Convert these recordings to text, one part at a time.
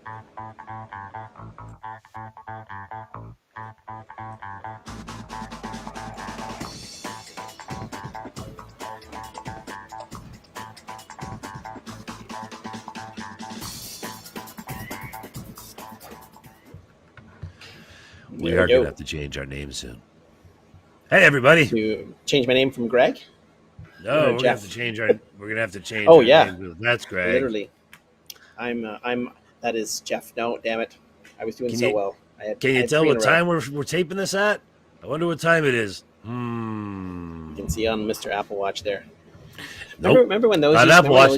We are going to have to change our name soon. Hey, everybody! To change my name from Greg? No, we're going to have to change our. We're going to have to change. Oh our yeah, name. That's Greg. Literally, I'm. That is Jeff. No, damn it! I was doing so well. Can you tell what time we're taping this at? I wonder what time it is. You can see on Mr. Apple Watch there. Nope. Remember when those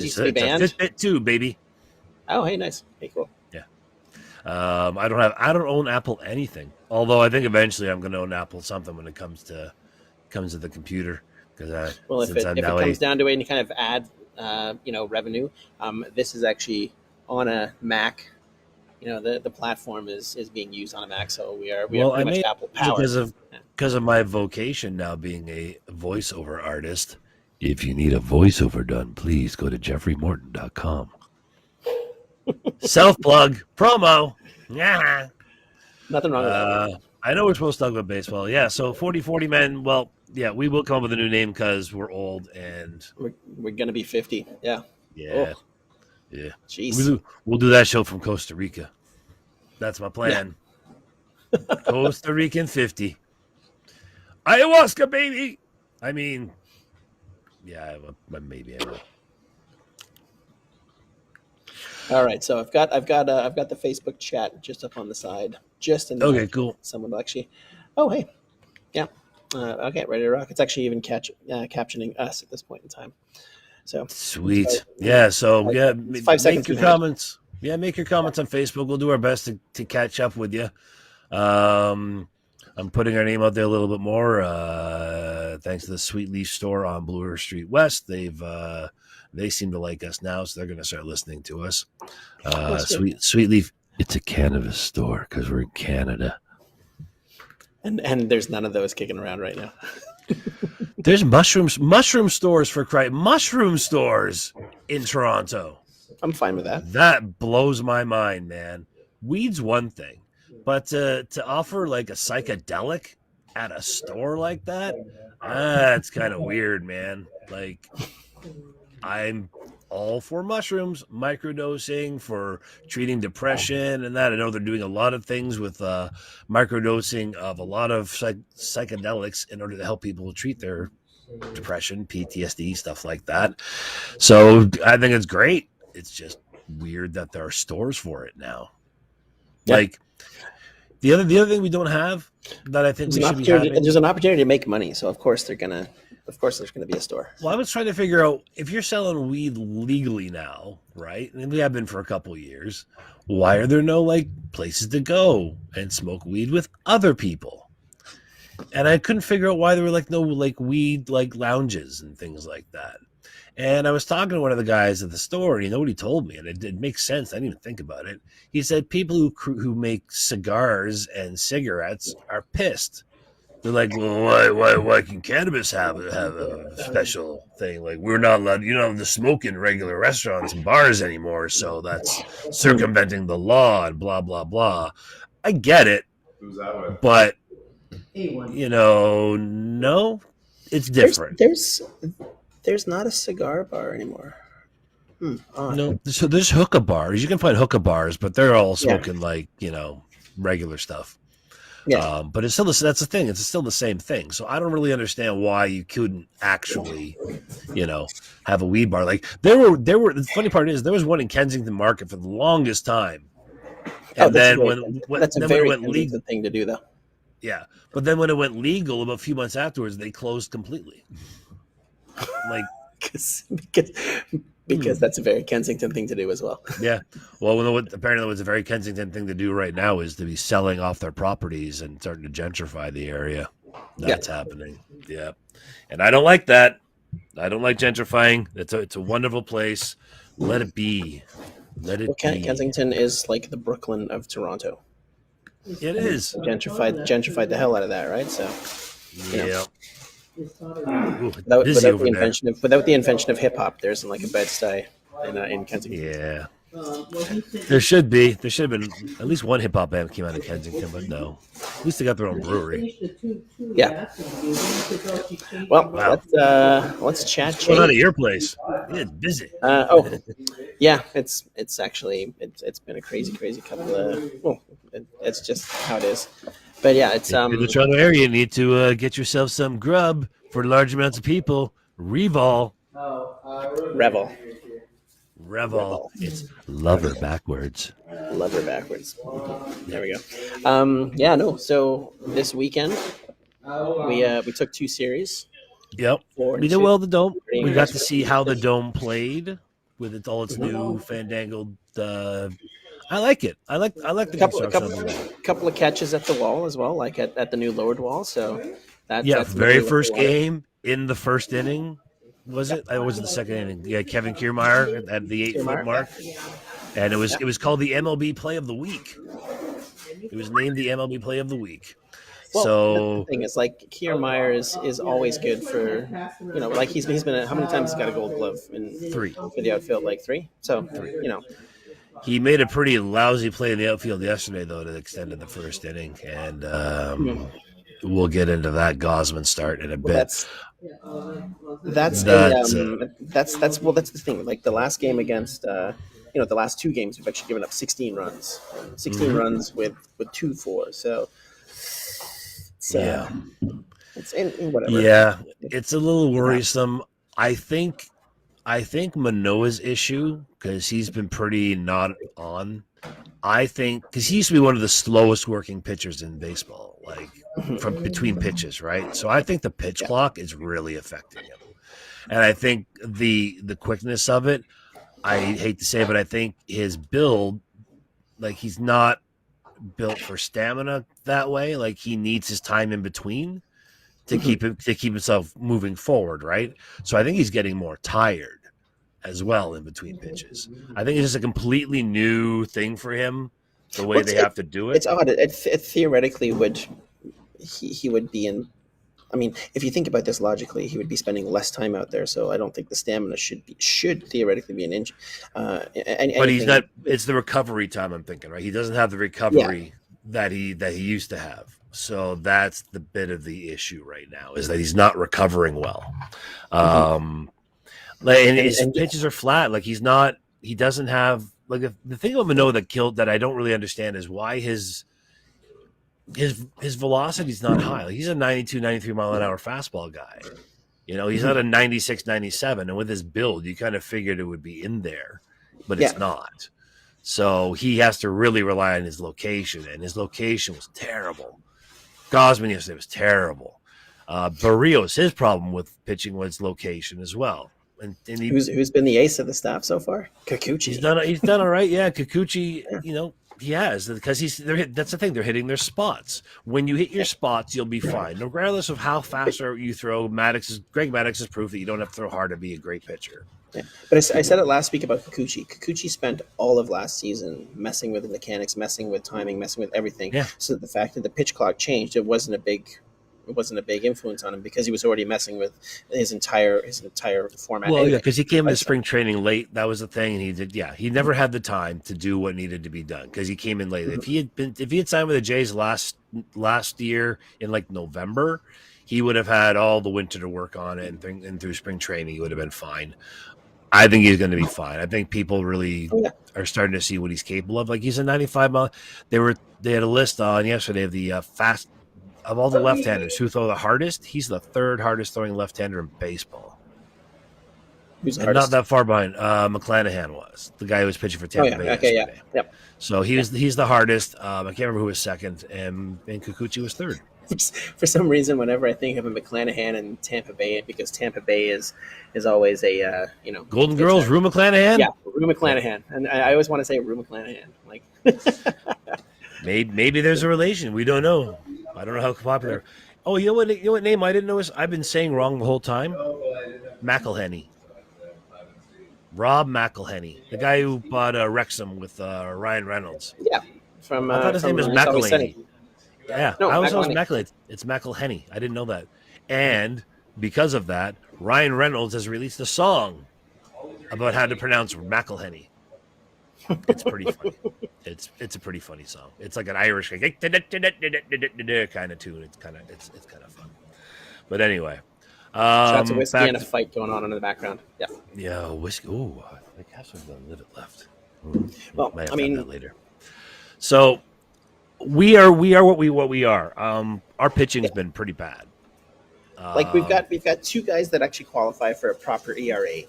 used to be banned? It's a Fitbit 2, baby. Oh, hey, nice. Hey, cool. Yeah. I don't own Apple anything. Although I think eventually I'm going to own Apple something when it comes to the computer. Because well, if it comes down to any kind of ad, revenue, this is actually on a Mac. The platform is being used on a Mac, so we are pretty much Apple powered because of my vocation now being a voiceover artist. If you need a voiceover done, please go to jeffreymorton.com. Self-plug promo. Yeah, nothing wrong with that. I know we're supposed to talk about baseball. Yeah, so 40-40 men. Well, yeah, we will come up with a new name because we're old and we're gonna be 50. Yeah. Yeah. Oh. Yeah. Jeez. We'll do that show from Costa Rica. That's my plan. Yeah. Costa Rican 50. Ayahuasca, baby. I mean, yeah, maybe I will. All right, so I've got the Facebook chat just up on the side, just in okay, cool. Someone will actually. Oh, hey, yeah. Okay, ready to rock. It's actually even captioning us at this point in time. So sweet. So 5 seconds. Make your comments. Yeah, make your comments on Facebook. We'll do our best to catch up with you. I'm putting our name out there a little bit more. Thanks to the Sweet Leaf store on Blue Earth Street West. They seem to like us now, so they're going to start listening to us. Sweet Leaf. It's a cannabis store because we're in Canada. And there's none of those kicking around right now. There's mushroom stores for Christ. Mushroom stores in Toronto. I'm fine with that. That blows my mind, man. Weed's one thing, but to offer like a psychedelic at a store like that, it's kind of weird, man. Like, I'm all for mushrooms, microdosing for treating depression and that. I know they're doing a lot of things with microdosing of a lot of psychedelics in order to help people treat their depression, PTSD, stuff like that. So I think it's great. It's just weird that there are stores for it now. Yep. Like the other thing we don't have that I think we should be having. There's an opportunity to make money, so of course there's going to be a store. Well, I was trying to figure out if you're selling weed legally now, right? And we have been for a couple of years. Why are there no like places to go and smoke weed with other people? And I couldn't figure out why there were like no like weed like lounges and things like that. And I was talking to one of the guys at the store, and you know what he told me, and it makes sense. I didn't even think about it. He said people who make cigars and cigarettes are pissed. They're like, well, why can cannabis have a special thing? Like, we're not allowed, to smoke in regular restaurants and bars anymore, so that's circumventing the law and blah, blah, blah. I get it, but, no, it's different. There's not a cigar bar anymore. No, so there's hookah bars. You can find hookah bars, but they're all smoking regular stuff. Yeah. But it's still that's the thing. It's still the same thing. So I don't really understand why you couldn't actually, have a weed bar. Like there were. The funny part is there was one in Kensington Market for the longest time, and then that's a very legal thing to do, though. Yeah, but then when it went legal, about a few months afterwards, they closed completely. Like because that's a very Kensington thing to do as well. Yeah. Well, apparently what's a very Kensington thing to do right now is to be selling off their properties and starting to gentrify the area. That's happening. Yeah. And I don't like that. I don't like gentrifying. It's a wonderful place. Let it be. Let it be. Kensington is like the Brooklyn of Toronto. It is. Gentrified the hell out of that, right? So yeah. Without the invention of hip hop, there isn't like a Bed-Stuy in Kensington. Yeah, There should be. There should have been at least one hip hop band that came out of Kensington, but no. At least they got their own brewery. Yeah. Well, Wow. let's chat. What's going on at your place? It's busy. Yeah, it's actually it's been a crazy couple of it's just how it is. But yeah, it's in the Toronto area, you need to get yourself some grub for large amounts of people. Revel. Revel. It's lover backwards. Lover backwards. There we go. Yeah, no. So this weekend we took 2 series. Yep. We did well at the Dome. We got to see how the Dome played with all its new fandangled. I like it. I like the couple of catches at the wall as well, like at the new lowered wall. So that's very first game in the first inning. Was it? It was in the second inning. Yeah, Kevin Kiermaier at the 8-foot mark, and it was called the MLB Play of the Week. It was named the MLB Play of the Week. Well, so the thing is, like, Kiermaier is always good for, like he's been how many times he's got a Gold Glove in 3 for the outfield, like 3. So 3. He made a pretty lousy play in the outfield yesterday, though, to extend in the first inning, and we'll get into that Gosman start in a bit. That's the thing. Like the last game against, the last 2 games we've actually given up 16 runs, 16 runs with 2-4. So. It's whatever. Yeah, it's a little worrisome. I think Manoah's issue, because he's been pretty not on. I think because he used to be one of the slowest working pitchers in baseball, like from between pitches, right? So I think the pitch clock is really affecting him, and I think the quickness of it. I hate to say it, but I think his build, like he's not built for stamina that way. Like he needs his time in between to keep himself moving forward, right? So I think he's getting more tired as well in between pitches. I think it's just a completely new thing for him, the way they have to do it. It's odd. It theoretically he would be in. I mean, if you think about this logically, he would be spending less time out there. So I don't think the stamina should theoretically be an injury. But he's not. It's the recovery time. I'm thinking, right? He doesn't have the recovery that he used to have. So that's the bit of the issue right now, is that he's not recovering well. And his pitches are flat. Like he doesn't have, like, the thing about Manoah that I don't really understand is why his velocity is not high. Like he's a 92, 93 mile an hour fastball guy. He's not a 96, 97. And with his build, you kind of figured it would be in there, but it's not. So he has to really rely on his location, and his location was terrible. Gosman yesterday was terrible. Barrios, his problem with pitching was location as well. And who's been the ace of the staff so far? Kikuchi. He's done all right. Yeah, Kikuchi. He has, because that's the thing. They're hitting their spots. When you hit your spots, you'll be fine, regardless of how fast you throw. Greg Maddux is proof that you don't have to throw hard to be a great pitcher. Yeah. But I said it last week about Kikuchi. Kikuchi spent all of last season messing with the mechanics, messing with timing, messing with everything. Yeah. So the fact that the pitch clock changed, it wasn't a big influence on him, because he was already messing with his entire format. Well, because he came into spring training late. That was the thing, and he did. Yeah, he never had the time to do what needed to be done because he came in late. If he had signed with the Jays last year in like November, he would have had all the winter to work on it, and through spring training, he would have been fine. I think he's going to be fine. I think people really are starting to see what he's capable of. Like he's a 95 mile. They had a list on yesterday of the fast. Of all the left-handers who throw the hardest, he's the 3rd hardest throwing left-hander in baseball. Who's and not that far behind. McClanahan was the guy who was pitching for Tampa Bay yesterday. Yep. So he's the hardest. I can't remember who was second, and Kikuchi was 3rd. For some reason, whenever I think of a McClanahan in Tampa Bay, because Tampa Bay is always a Golden Girls, Rue McClanahan. Yeah, Rue McClanahan, and I always want to say Rue McClanahan. Like maybe there's a relation. We don't know. I don't know how popular. Oh, you know what name I didn't know is I've been saying wrong the whole time. McElhenney. Rob McElhenney, the guy who bought Wrexham with Ryan Reynolds. Yeah, I thought his name was McElhenney. Yeah, I always thought it was McElhenney. It's McElhenney. I didn't know that. And because of that, Ryan Reynolds has released a song about how to pronounce McElhenney. It's pretty funny. It's a pretty funny song. It's like an Irish kind of tune. It's kind of fun. But anyway, Shots of whiskey back and a to, fight going on in the background. Yeah. yeah, whiskey. Oh, I have some Glenlivet left. Might Well, have I to have mean, that later. So we are what we are. Our pitching's yeah. been pretty bad. Like we've got two guys that actually qualify for a proper ERA,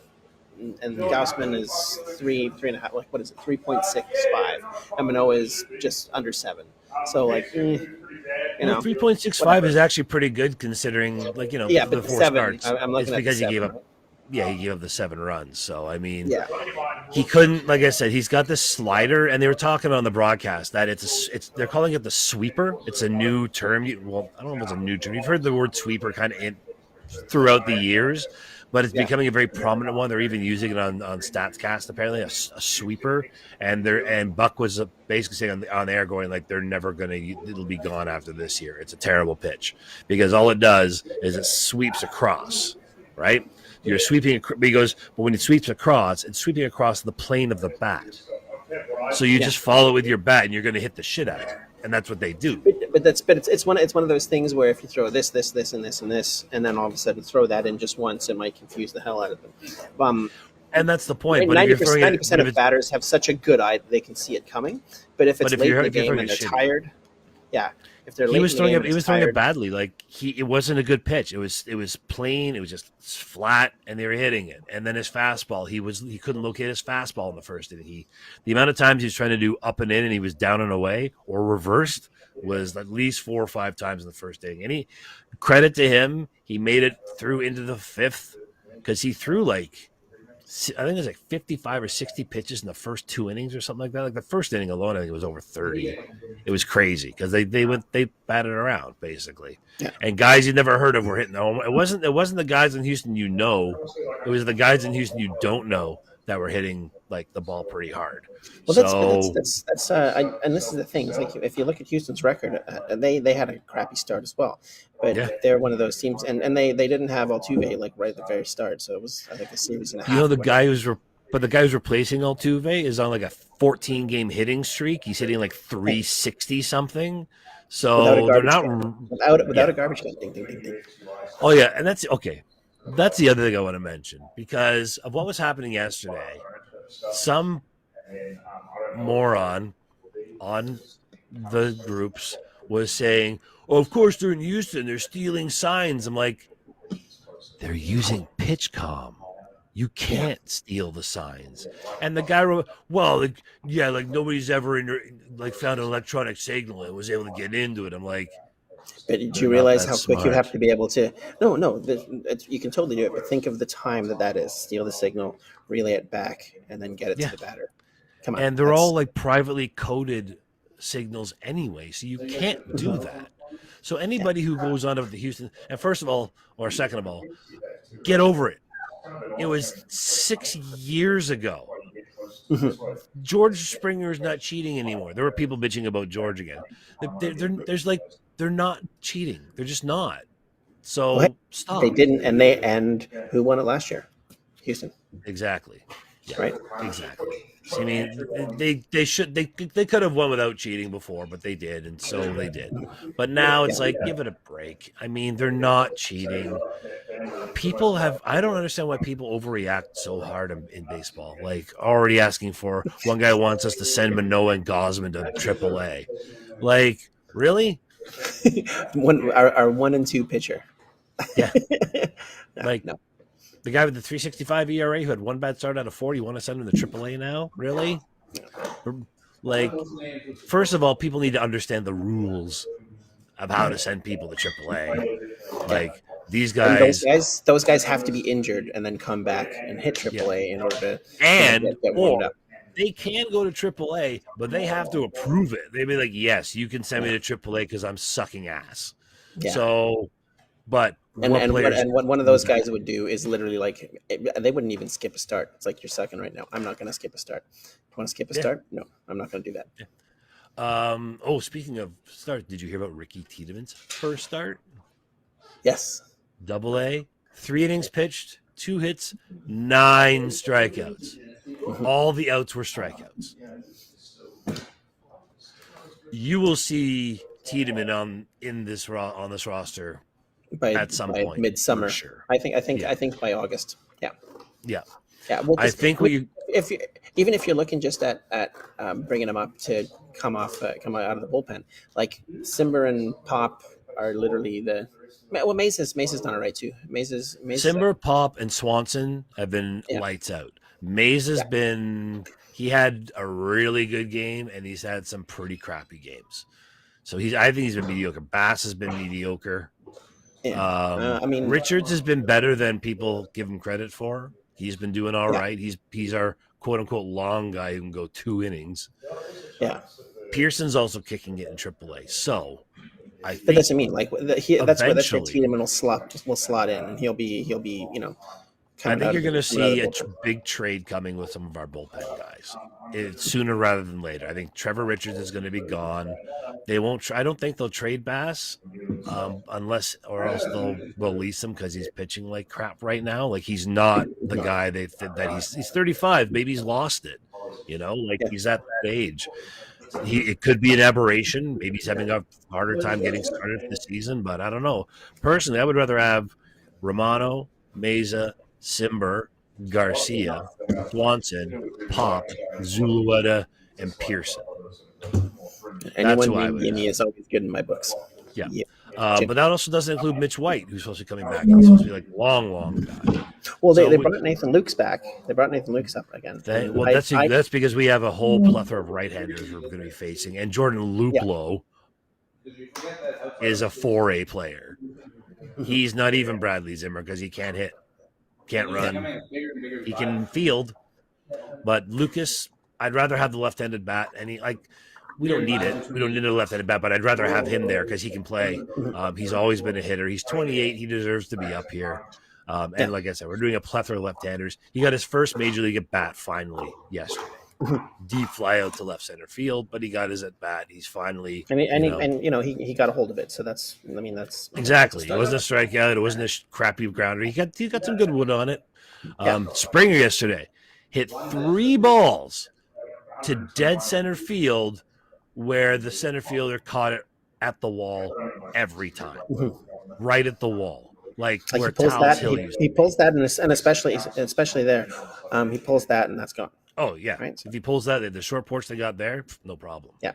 and Gaussman is three and a half. Like what is it, 3.65? And Manoa is just under 7. So like, Well, 3.65 is actually pretty good considering, like, Yeah, the but 4 7. starts. I'm It's looking at the because he 7. gave up. Right? Yeah, he gave up the 7 runs. So I mean, Yeah. he couldn't. Like I said, he's got this slider, and they were talking on the broadcast that they're calling it the sweeper. It's a new term. Well, I don't know if it's a new term. You've heard the word sweeper kind of throughout the years, but it's Yeah. becoming a very prominent one. They're even using it on StatsCast apparently, a sweeper. And Buck was basically saying on the air, going like, they're never gonna. It'll be gone after this year. It's a terrible pitch because all it does is it sweeps across, right? You're sweeping. He goes, but when it sweeps across, it's sweeping across the plane of the bat. So you just follow it with your bat, and you're going to hit the shit out of it. And that's what they do. But it's one of those things where if you throw this, and this, and then all of a sudden throw that in just once, it might confuse the hell out of them. And that's the point. But 90% of batters have such a good eye that they can see it coming. But if it's late in the game and they're tired, if they're late, he was throwing it badly. Like it wasn't a good pitch. It was plain. It was just flat, and they were hitting it. And then his fastball, he couldn't locate his fastball in the first inning. The amount of times he was trying to do up and in, and he was down and away or reversed was at least 4 or 5 times in the first inning. And credit to him, he made it through into the 5th because he threw I think it was like 55 or 60 pitches in the first 2 innings or something like that. Like the first inning alone, I think it was over 30. It was crazy because they batted around basically, and guys you never heard of were hitting the home. It wasn't the guys in Houston it was the guys in Houston you don't know that were hitting like the ball pretty hard. Well, that's and this is the thing. It's like if you look at Houston's record, they had a crappy start as well, but they're one of those teams, and they didn't have Altuve like right at the very start, so it was I think a series and a half. The guy who's replacing Altuve is on like a 14 game hitting streak. He's hitting like 360 something. So they're not without a garbage gun. Ding, ding, ding, ding. Oh yeah, and that's okay. That's the other thing I want to mention because of what was happening yesterday. Some moron on the groups was saying, "Oh, of course they're in Houston. They're stealing signs." I'm like, they're using PitchCom. You can't steal the signs. And the guy wrote, well, like nobody's ever found an electronic signal and was able to get into it. I'm like, but did you realize how quick you'd have to be able to? No, you can totally do it. But think of the time that is. Steal the signal, relay it back, and then get it to the batter. Come on. And they're all like privately coded signals anyway, so you can't do that. So anybody who goes on to the Houston, and first of all, or second of all, get over it. It was 6 years ago. George Springer's not cheating anymore. There were people bitching about George again. They're not cheating. They're just not. So stop. They didn't, and who won it last year? Houston. Exactly. Yeah, right. Exactly. I mean, they could have won without cheating before, but they did, and so they did. But now it's like, give it a break. I mean, they're not cheating. I don't understand why people overreact so hard in baseball. Like already asking for, one guy wants us to send Manoa and Gosman to AAA. Like, really? Our 1 and 2 pitcher. Yeah. No. The guy with the 3.65 ERA who had 1 bad start out of 4, you want to send him to AAA now? Really? Like, first of all, people need to understand the rules of how to send people to AAA. Like, these guys, those guys have to be injured and then come back and hit AAA in order to get warmed up. They can go to AAA, but they have to approve it. They'd be like, "Yes, you can send me to AAA because I'm sucking ass." Yeah. So, but and what one of those guys would do is literally like they wouldn't even skip a start. It's like, you're sucking right now. I'm not going to skip a start. You want to skip a start? No, I'm not going to do that. Yeah. Speaking of start, did you hear about Ricky Tiedemann's first start? Yes. AA, 3 innings pitched, 2 hits, 9 strikeouts. all the outs were strikeouts. You will see Tiedemann on this roster at some point midsummer. sure. I think by August. Yeah. Yeah. Yeah. Well, I think even if you're looking just at bringing them up to come out of the bullpen, like Simber and Pop are literally Mace has done it right too. Simber, Pop, and Swanson have been lights out. Maze has been. He had a really good game, and he's had some pretty crappy games. So I think he's been mediocre. Bass has been mediocre. Yeah. Richards has been better than people give him credit for. He's been doing all right. He's our quote unquote long guy who can go 2 innings. Yeah. Pearson's also kicking it in AAA. So I think that doesn't mean like that's where Tiedemann will slot in, and he'll be I think you're going to see a big trade coming with some of our bullpen guys. Sooner rather than later. I think Trevor Richards is going to be gone. They won't. I don't think they'll trade Bass, unless or else they'll release him because he's pitching like crap right now. Like he's not the guy that he's 35. Maybe he's lost it. He's at that age. It could be an aberration. Maybe he's having a harder time getting started this season, but I don't know. Personally, I would rather have Romano, Meza, Simber, Garcia, Swanson, Pop, Zulueta, and Pearson. Anyone named Gimme is always good in my books. Yeah. But that also doesn't include Mitch White, who's supposed to be coming back. He's supposed to be like long guy. Well, they brought Nathan Lukes back. They brought Nathan Lukes up again. That's because we have a whole plethora of right-handers we're going to be facing. And Jordan Luplow is a 4A player. He's not even Bradley Zimmer because he can't hit, can't run. He can field. But Lucas, I'd rather have the left-handed bat. And we don't need it. We don't need a left-handed bat, but I'd rather have him there because he can play. He's always been a hitter. He's 28. He deserves to be up here. And like I said, we're doing a plethora of left-handers. He got his first major league at bat finally yesterday. Deep fly out to left center field, but he got his at bat. He's finally he got a hold of it. So that's exactly. It wasn't a strikeout. It wasn't a crappy grounder. He got some good wood on it. Springer yesterday hit 3 balls to dead center field, where the center fielder caught it at the wall every time, right at the wall. Like where Tal's Hill used to be. He pulls that, and especially there, he pulls that, and that's gone. Oh yeah, right? If he pulls that, the short porch they got there, no problem. Yeah.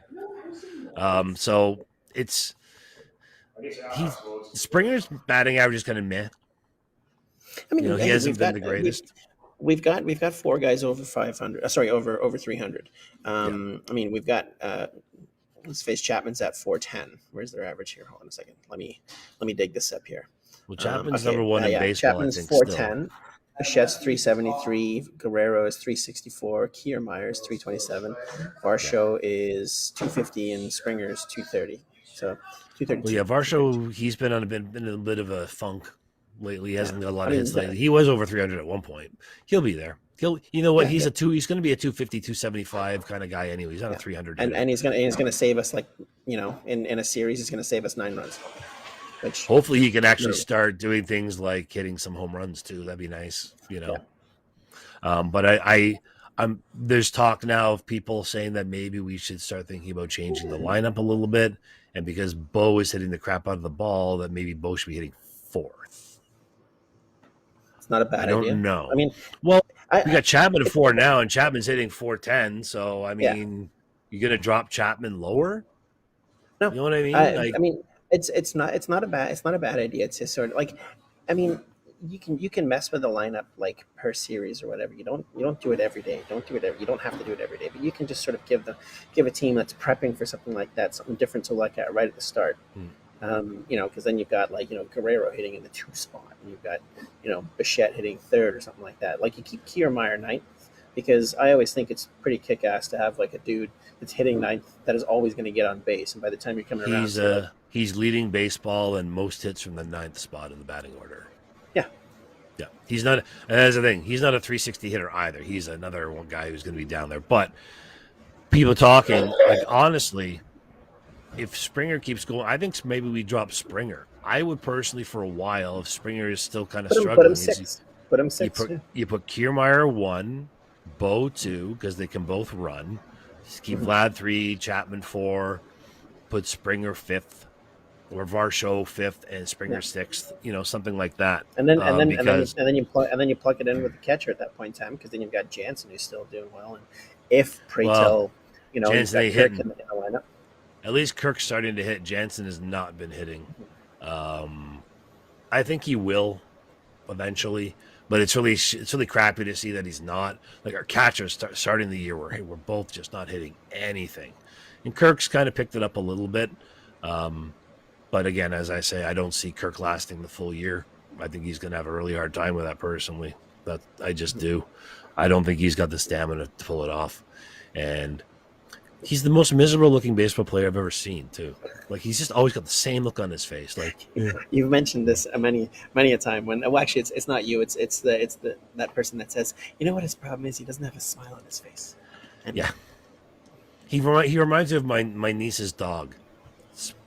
So Springer's batting average is kind of meh. I mean, he hasn't been the greatest. We've got 4 guys over 500. Over 300. I mean, we've got let's face Chapman's at 410. Where's their average here? Hold on a second. Let me dig this up here. Well, Chapman's number 1 in baseball. Chapman's 410. Bichette's 373. Guerrero is 364. Kiermaier is 327. Varsho is 250, and Springer's 230. So 230. Well, yeah, Varsho, he's been in a bit of a funk lately. He hasn't got a lot of hits lately. He was over 300 at one point. He'll be there. He's going to be a 250, 275 kind of guy anyway. He's not a 300. And he's going to save us, in a series, he's going to save us 9 runs. Which hopefully he can actually start doing things like hitting some home runs too. That'd be nice, But I'm there's talk now of people saying that maybe we should start thinking about changing the lineup a little bit, and because Bo is hitting the crap out of the ball, that maybe Bo should be hitting 4th. It's not a bad idea. I don't know. I mean, we got Chapman at 4 now, and Chapman's hitting 410. So I mean, you're gonna drop Chapman lower? No, you know what I mean? It's not a bad idea. It's just sort of you can mess with the lineup like per series or whatever. You don't do it every day. You don't have to do it every day, but you can just sort of give a team that's prepping for something like that something different to look at right at the start. Because then you've got Guerrero hitting in the 2 spot, and you've got Bichette hitting 3rd or something like that. Like you keep Kiermaier 9th, because I always think it's pretty kick-ass to have like a dude that's hitting 9th that is always going to get on base, and by the time you're coming around, he's leading baseball in most hits from the 9th spot in the batting order. Yeah. He's not. That's the thing. He's not a 360 hitter either. He's another one guy who's going to be down there. But people talking, honestly, if Springer keeps going, I think maybe we drop Springer. I would personally, for a while, if Springer is still kind of struggling, put him 6. You put Kiermaier 1, Bo 2, because they can both run. Just keep Mhm. Vlad 3, Chapman 4, put Springer 5th, or Varsho 5th and Yeah. Springer 6th, something like that. And then and then and then you, Because, and then you plug it in with the catcher at that point in time, because then you've got Jansen who's still doing well, and if pray well, tell, you've Jansen got ain't Kirk hitting. in the lineup. At least Kirk's starting to hit. Jansen has not been hitting. Um, I think he will eventually, but it's really crappy to see that he's not. Like our catchers starting the year, we're both just not hitting anything, and Kirk's kind of picked it up a little bit. Um, but again, as I say, I don't see Kirk lasting the full year. I think he's going to have a really hard time with that personally. That I just do. I don't think he's got the stamina to pull it off, and he's the most miserable looking baseball player I've ever seen too. Like he's just always got the same look on his face. Like, yeah. You've mentioned this many a time when, well, actually it's not you, it's the that person that says, what his problem is, he doesn't have a smile on his face. And Yeah, he reminds me of my niece's dog.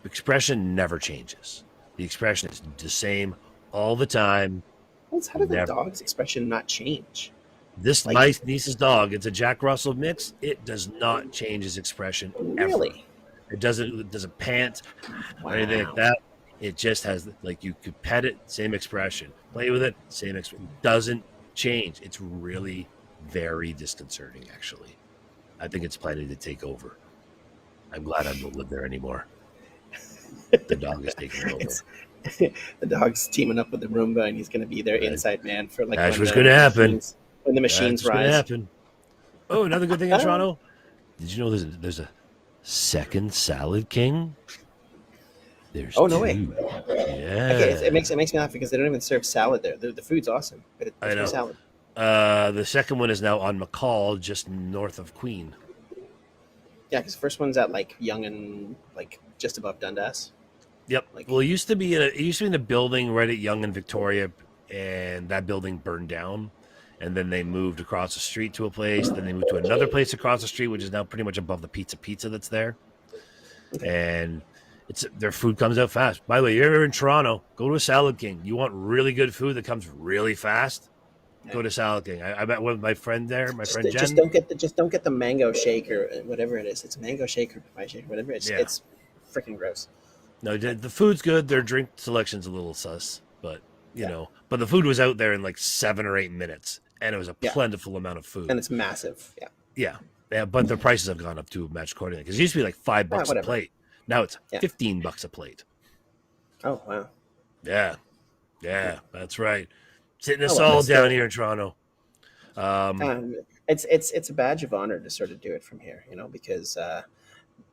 Expression never changes. The expression is the same all the time. how did the Never. dog's expression not change? This Like, my niece's dog. It's a Jack Russell mix. It does not change his expression ever. really? It doesn't pant or anything like Wow. that. It just has, like, you could pet it, same expression. Play with it, same expression. Doesn't change. It's really very disconcerting, actually. I think it's planning to take over. I'm glad I don't live there anymore. The dog is taking over. It's the dog's teaming up with the Roomba, and he's going to be their Right. inside man for like That's when what's the going to happen. machines, when the machines That's what's going to rise. happen. Oh, another good thing in Toronto. Did you know there's a second Salad King? There's Oh, no two. way. Yeah. Okay, it makes me laugh because they don't even serve salad there. The food's awesome, but it's I know. no salad. The second one is now on McCall, just north of Queen. Yeah, because the first one's at like Young and like just above Dundas. Yep. Like, Well, it used to be in a building right at Yonge and Victoria, and that building burned down. And then they moved across the street to a place. Then they moved to another place across the street, which is now pretty much above the pizza that's there. okay. And their food comes out fast. By the way, you're ever in Toronto, go to a Salad King. You want really good food that comes really fast? Go to Salad King. I met with my friend there, my friend Jen. Just don't get the mango shake or whatever it is. It's mango shake or pie shake, whatever. It's freaking gross. No, the food's good. Their drink selection's a little sus, but but the food was out there in like 7 or 8 minutes, and it was a plentiful amount of food, and it's massive. Yeah. But the prices have gone up to match accordingly, because it used to be like $5 a plate. Now it's $15 a plate. Oh wow. Yeah, that's right. Sitting us all down here in Toronto. It's a badge of honor to sort of do it from here, because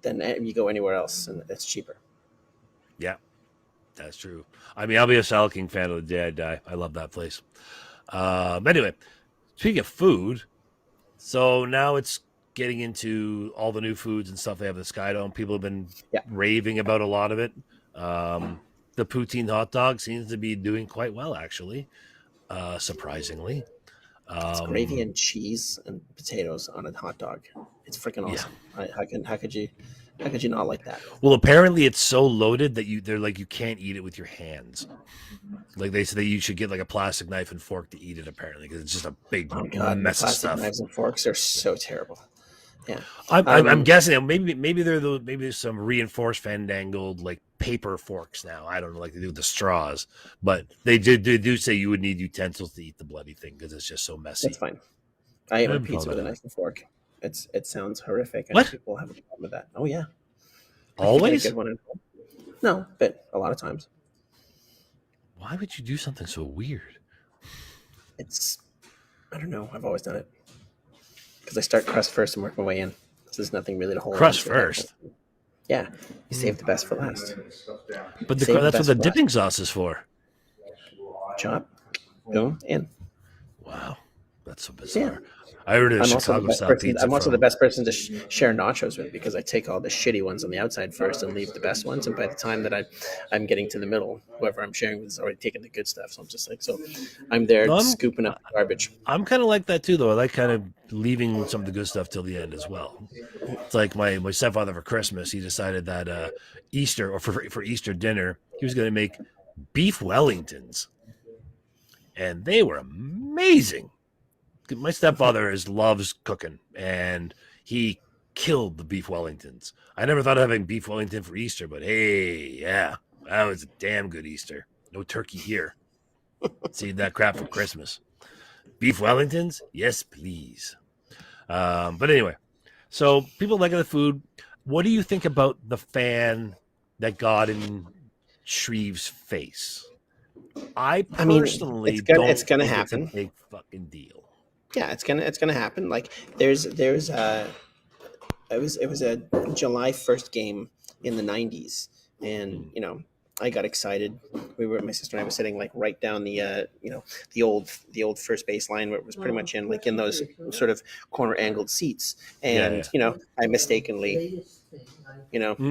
then you go anywhere else and it's cheaper. Yeah, that's true. I mean, I'll be a Salad King fan of the day I die. I love that place. Anyway, speaking of food, so now it's getting into all the new foods and stuff they have at the Skydome. People have been raving about a lot of it. The poutine hot dog seems to be doing quite well, actually, surprisingly. It's gravy and cheese and potatoes on a hot dog. It's freaking awesome. Yeah. How could you not like that? Well, apparently it's so loaded that you can't eat it with your hands. Like they say that you should get like a plastic knife and fork to eat it, apparently, because it's just a big mess of stuff. Knives and forks are so terrible. Yeah, I'm guessing maybe there's some reinforced fandangled like paper forks now. I don't know, like they do with the straws, but they do say you would need utensils to eat the bloody thing because it's just so messy. That's fine. I ate a pizza with a knife and fork. It sounds horrific. What? People have a problem with that. Oh yeah. Always? A good one. No, but a lot of times. Why would you do something so weird? I don't know. I've always done it. Because I start crust first and work my way in. So there's nothing really to hold crust first. Yeah, you save the best for last. But that's what the dipping sauce is for. Chop, go in. Wow, that's so bizarre. Yeah. I heard it. I'm also the best person to share nachos with, because I take all the shitty ones on the outside first and leave the best ones. And by the time that I'm getting to the middle, whoever I'm sharing with is already taking the good stuff. So I'm just like, I'm there scooping up the garbage. I'm kind of like that too, though. I like kind of leaving some of the good stuff till the end as well. It's like my stepfather for Christmas. He decided that Easter, or for Easter dinner, he was going to make beef Wellingtons, and they were amazing. my stepfather loves cooking, and he killed the beef Wellingtons. I never thought of having beef Wellington for Easter, but hey, yeah, that was a damn good Easter. No turkey here. See that crap for Christmas. Beef Wellingtons? Yes, please. But anyway, so people liking the food. What do you think about the fan that got in Shreve's face? I personally it's gonna think happen. it's a big fucking deal. Yeah, it's gonna happen. Like there's it was a July 1st game in the 90s, and I got excited. My sister and I were sitting like right down the the old first base line, where it was pretty much in those sort of corner angled seats, and I mistakenly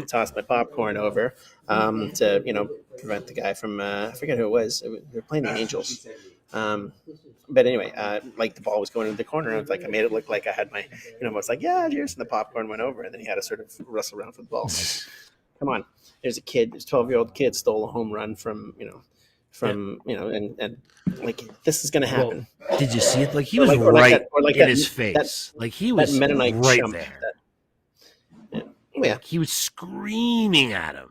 tossed my popcorn over to prevent the guy from I forget who it was. They were playing the Angels. But anyway, like the ball was going into the corner, and I made it look like I had my, I was like, yeah, cheers, and the popcorn went over, and then he had to sort of wrestle around for the ball. Come on, there's a kid, this 12-year-old kid stole a home run from and like this is gonna happen. Well, did you see it? Like he was in his face. Like he was Mennonite right chump there. Yeah. Like he was screaming at him.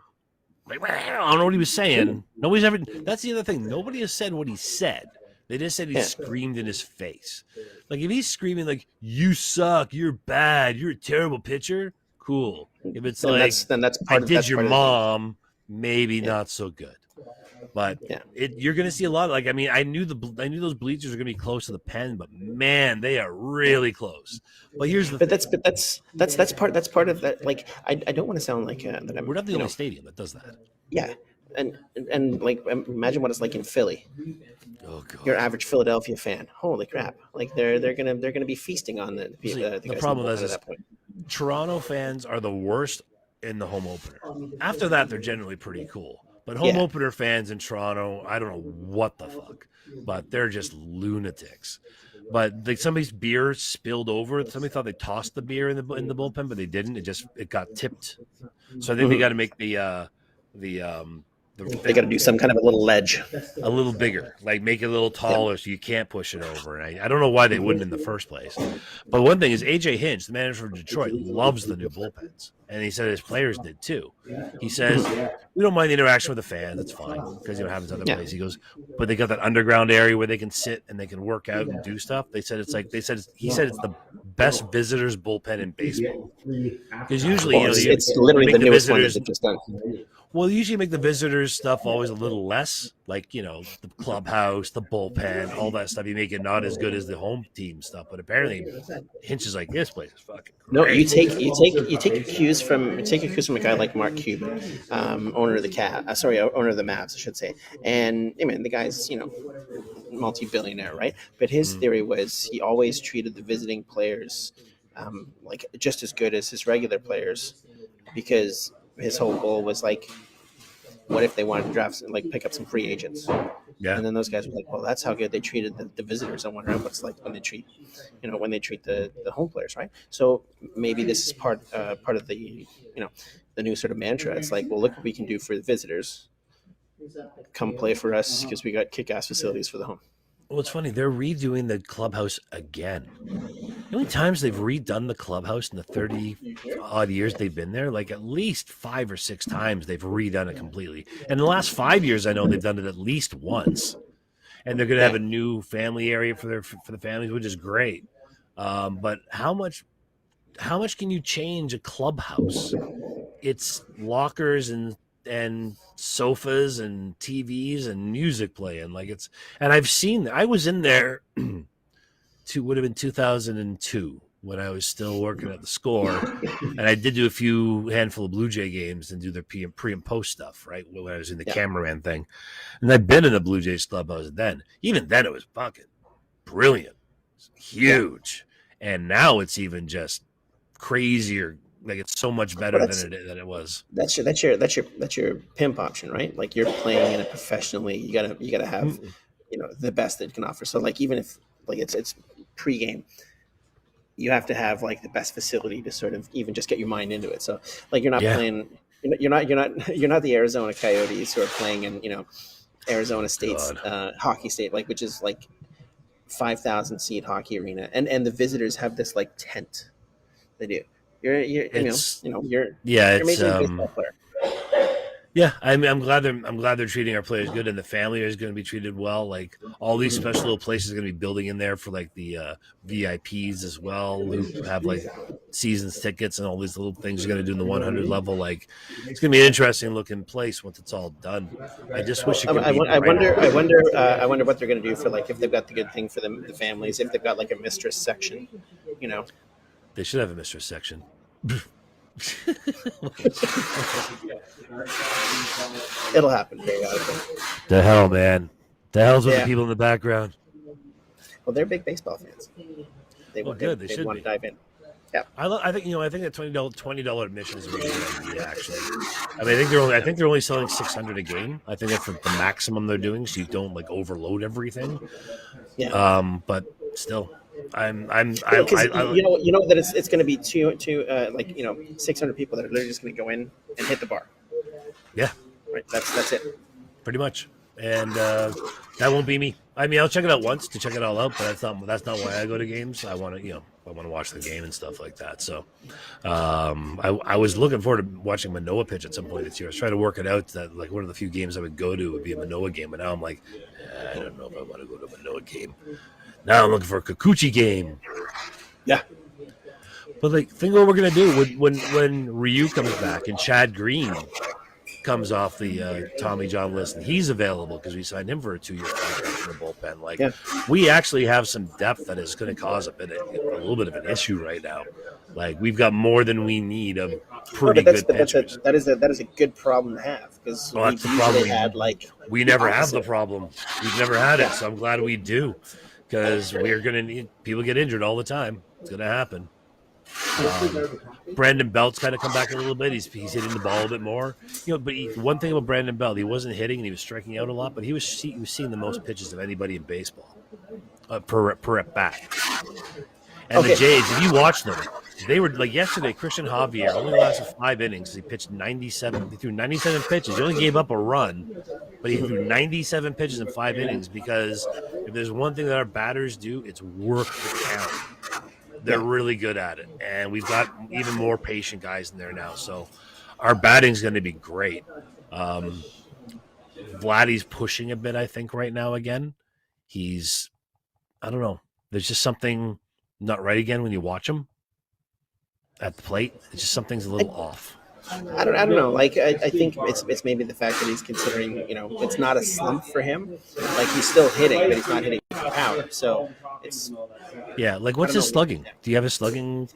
Like, I don't know what he was saying. Nobody's ever. That's the other thing. Nobody has said what he said. They just said he screamed in his face. Like if he's screaming like "You suck, you're bad, you're a terrible pitcher," cool. If it's then that's part I did your mom, maybe not so good. But you're going to see a lot. Like I knew those bleachers are going to be close to the pen, but man, they are really close. But here's the. That's part of that. Like I don't want to sound like that. We're not the only stadium that does that. Yeah, and like imagine what it's like in Philly. Oh God. Your average Philadelphia fan. Holy crap! Like they're gonna be feasting on the problem is that point. Toronto fans are the worst in the home opener. After that, they're generally pretty cool. But home opener fans in Toronto, I don't know what the fuck, but they're just lunatics. But like somebody's beer spilled over. Somebody thought they tossed the beer in the bullpen, but they didn't. It got tipped. So I think they got to make they got to do some kind of a little ledge, a little bigger, like make it a little taller so you can't push it over. And I don't know why they wouldn't in the first place. But one thing is AJ Hinch, the manager of Detroit, loves the new bullpens. And he said his players did too. He says, we don't mind the interaction with the fans. It's fine because it happens other places. He goes, but they got that underground area where they can sit and they can work out and do stuff. He said it's the best visitors bullpen in baseball. Because usually, it's literally the newest one they've just done. Well, you usually make the visitors stuff always a little less, like the clubhouse, the bullpen, all that stuff. You make it not as good as the home team stuff, but apparently, Hinch is like, this place is fucking great. No, you take your cues from a guy like Mark Cuban, owner of the owner of the Mavs, I should say, and the guy's multi-billionaire, right? But his theory was he always treated the visiting players like just as good as his regular players, because his whole goal was like, what if they wanted to draft, like pick up some free agents? Yeah. And then those guys were like, well, that's how good they treated the visitors. I wonder what it's like when they treat, the home players, right? So maybe this is part of the, the new sort of mantra. It's like, well, look what we can do for the visitors. Come play for us because we got kick-ass facilities for the home. Well, it's funny. They're redoing the clubhouse again. The only times they've redone the clubhouse in the 30-odd years they've been there, like at least 5 or 6 times they've redone it completely. And the last 5 years, I know they've done it at least once. And they're going to have a new family area for the families, which is great. But how much can you change a clubhouse? It's lockers and sofas and TVs and music playing. And I've seen, I was in there would have been 2002 when I was still working at the Score. And I did do a handful of Blue Jay games and do their pre and post stuff, right? When I was in the cameraman thing. And I've been in the Blue Jays clubhouse then. Even then it was fucking brilliant. It's huge. Yeah. And now it's even just crazier. Like it's so much better than it was. That's your pimp option, right? Like you're playing in it professionally. You gotta have the best it can offer. So like even if like it's pregame, you have to have like the best facility to sort of even just get your mind into it. So like you're not playing. You're not the Arizona Coyotes who are playing in Arizona State's hockey state, like which is like 5,000 seat hockey arena, and the visitors have this like tent. They do. You're It's you're a it's major league baseball player. Yeah, I'm glad they're treating our players good, and the family is going to be treated well. Like all these special little places are going to be building in there for like the VIPs as well, who have like seasons tickets and all these little things are going to do in the 100 level. Like it's going to be an interesting looking place once it's all done. I just wish it could be. I wonder what they're going to do for like if they've got the good thing for the families, if they've got like a mistress section, you know. They should have a mistress section. It'll happen periodically. The hell, man. The hell's with the people in the background? Well, they're big baseball fans. They want to dive in. Yeah, I think that $20 admission is a really good idea. Actually, I mean, I think they're only selling 600 a game. I think that's the maximum they're doing, so you don't like overload everything. Yeah. But still, you know that it's going to be two 600 people that are literally just going to go in and hit the bar. Yeah. Right. That's it. Pretty much. And that won't be me. I mean, I'll check it out once to check it all out, but that's not why I go to games. I want to watch the game and stuff like that. So, I was looking forward to watching Manoah pitch at some point this year. I was trying to work it out that like one of the few games I would go to would be a Manoah game, but now I'm like, I don't know if I want to go to a Manoah game. Now I'm looking for a Kikuchi game. Yeah. But like, think of what we're gonna do when Ryu comes back and Chad Green comes off the Tommy John list, and he's available because we signed him for a 2-year contract in the bullpen. Like, we actually have some depth that is going to cause a little bit of an issue right now. Like, we've got more than we need of pretty good pitchers. That is a good problem to have because that's the problem. We never have the problem. We've never had it, so I'm glad we do because we're going to need people get injured all the time. It's going to happen. Brandon Belt's kind of come back a little bit. He's hitting the ball a bit more, But one thing about Brandon Belt, he wasn't hitting and he was striking out a lot, but he was seeing the most pitches of anybody in baseball per at bat. And the Jays, if you watch them, they were like yesterday. Christian Javier only lasted 5 innings. He pitched 97. He threw 97 pitches. He only gave up a run, but he threw 97 pitches in 5 innings because if there's one thing that our batters do, it's work the count. They're really good at it, and we've got even more patient guys in there now. So our batting's going to be great. Vladdy's pushing a bit, I think, right now again. I don't know. There's just something not right again when you watch him at the plate. It's just something's a little off. I don't know. Like I think it's maybe the fact that he's considering, it's not a slump for him. Like he's still hitting, but he's not hitting with power. So it's like what's his slugging? Do you have his slugging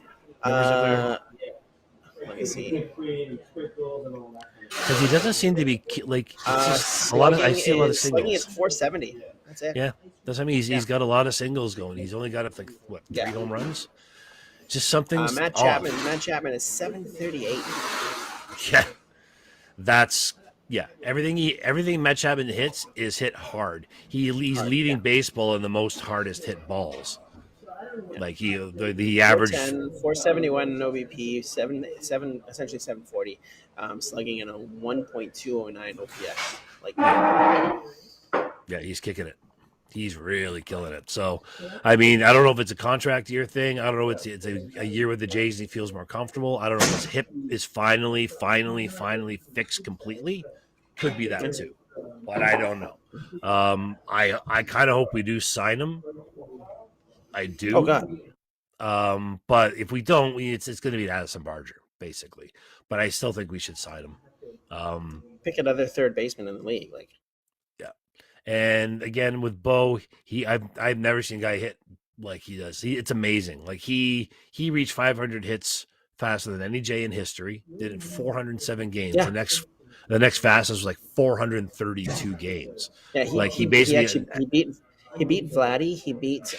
numbers up there? Let me see. Because he doesn't seem to be like just a lot of. I see a lot of singles. Slugging is 470. That's it. Yeah, that's what I mean. He's got a lot of singles going. He's only got 3 home runs. Just something. Matt Chapman is 738. Yeah, everything Matt Chapman hits is hit hard. He's leading baseball in the most hardest hit balls. Like the average 471 no OBP, essentially 740, slugging in a 1.209 OPS. He's kicking it. He's really killing it. So, I mean, I don't know if it's a contract year thing. I don't know if it's a year with the Jays and he feels more comfortable. I don't know if his hip is finally fixed completely. Could be that too, but I don't know. I kind of hope we do sign him. I do. Oh God. But if we don't, it's going to be Addison Barger basically. But I still think we should sign him. Pick another third baseman in the league, And again, with Bo, I've never seen a guy hit like he does. It's amazing. Like he reached 500 hits faster than any J in history. Did it in 407 games. Yeah. The next fastest was like 432 games. Yeah, he basically he beat Vladdy. He beat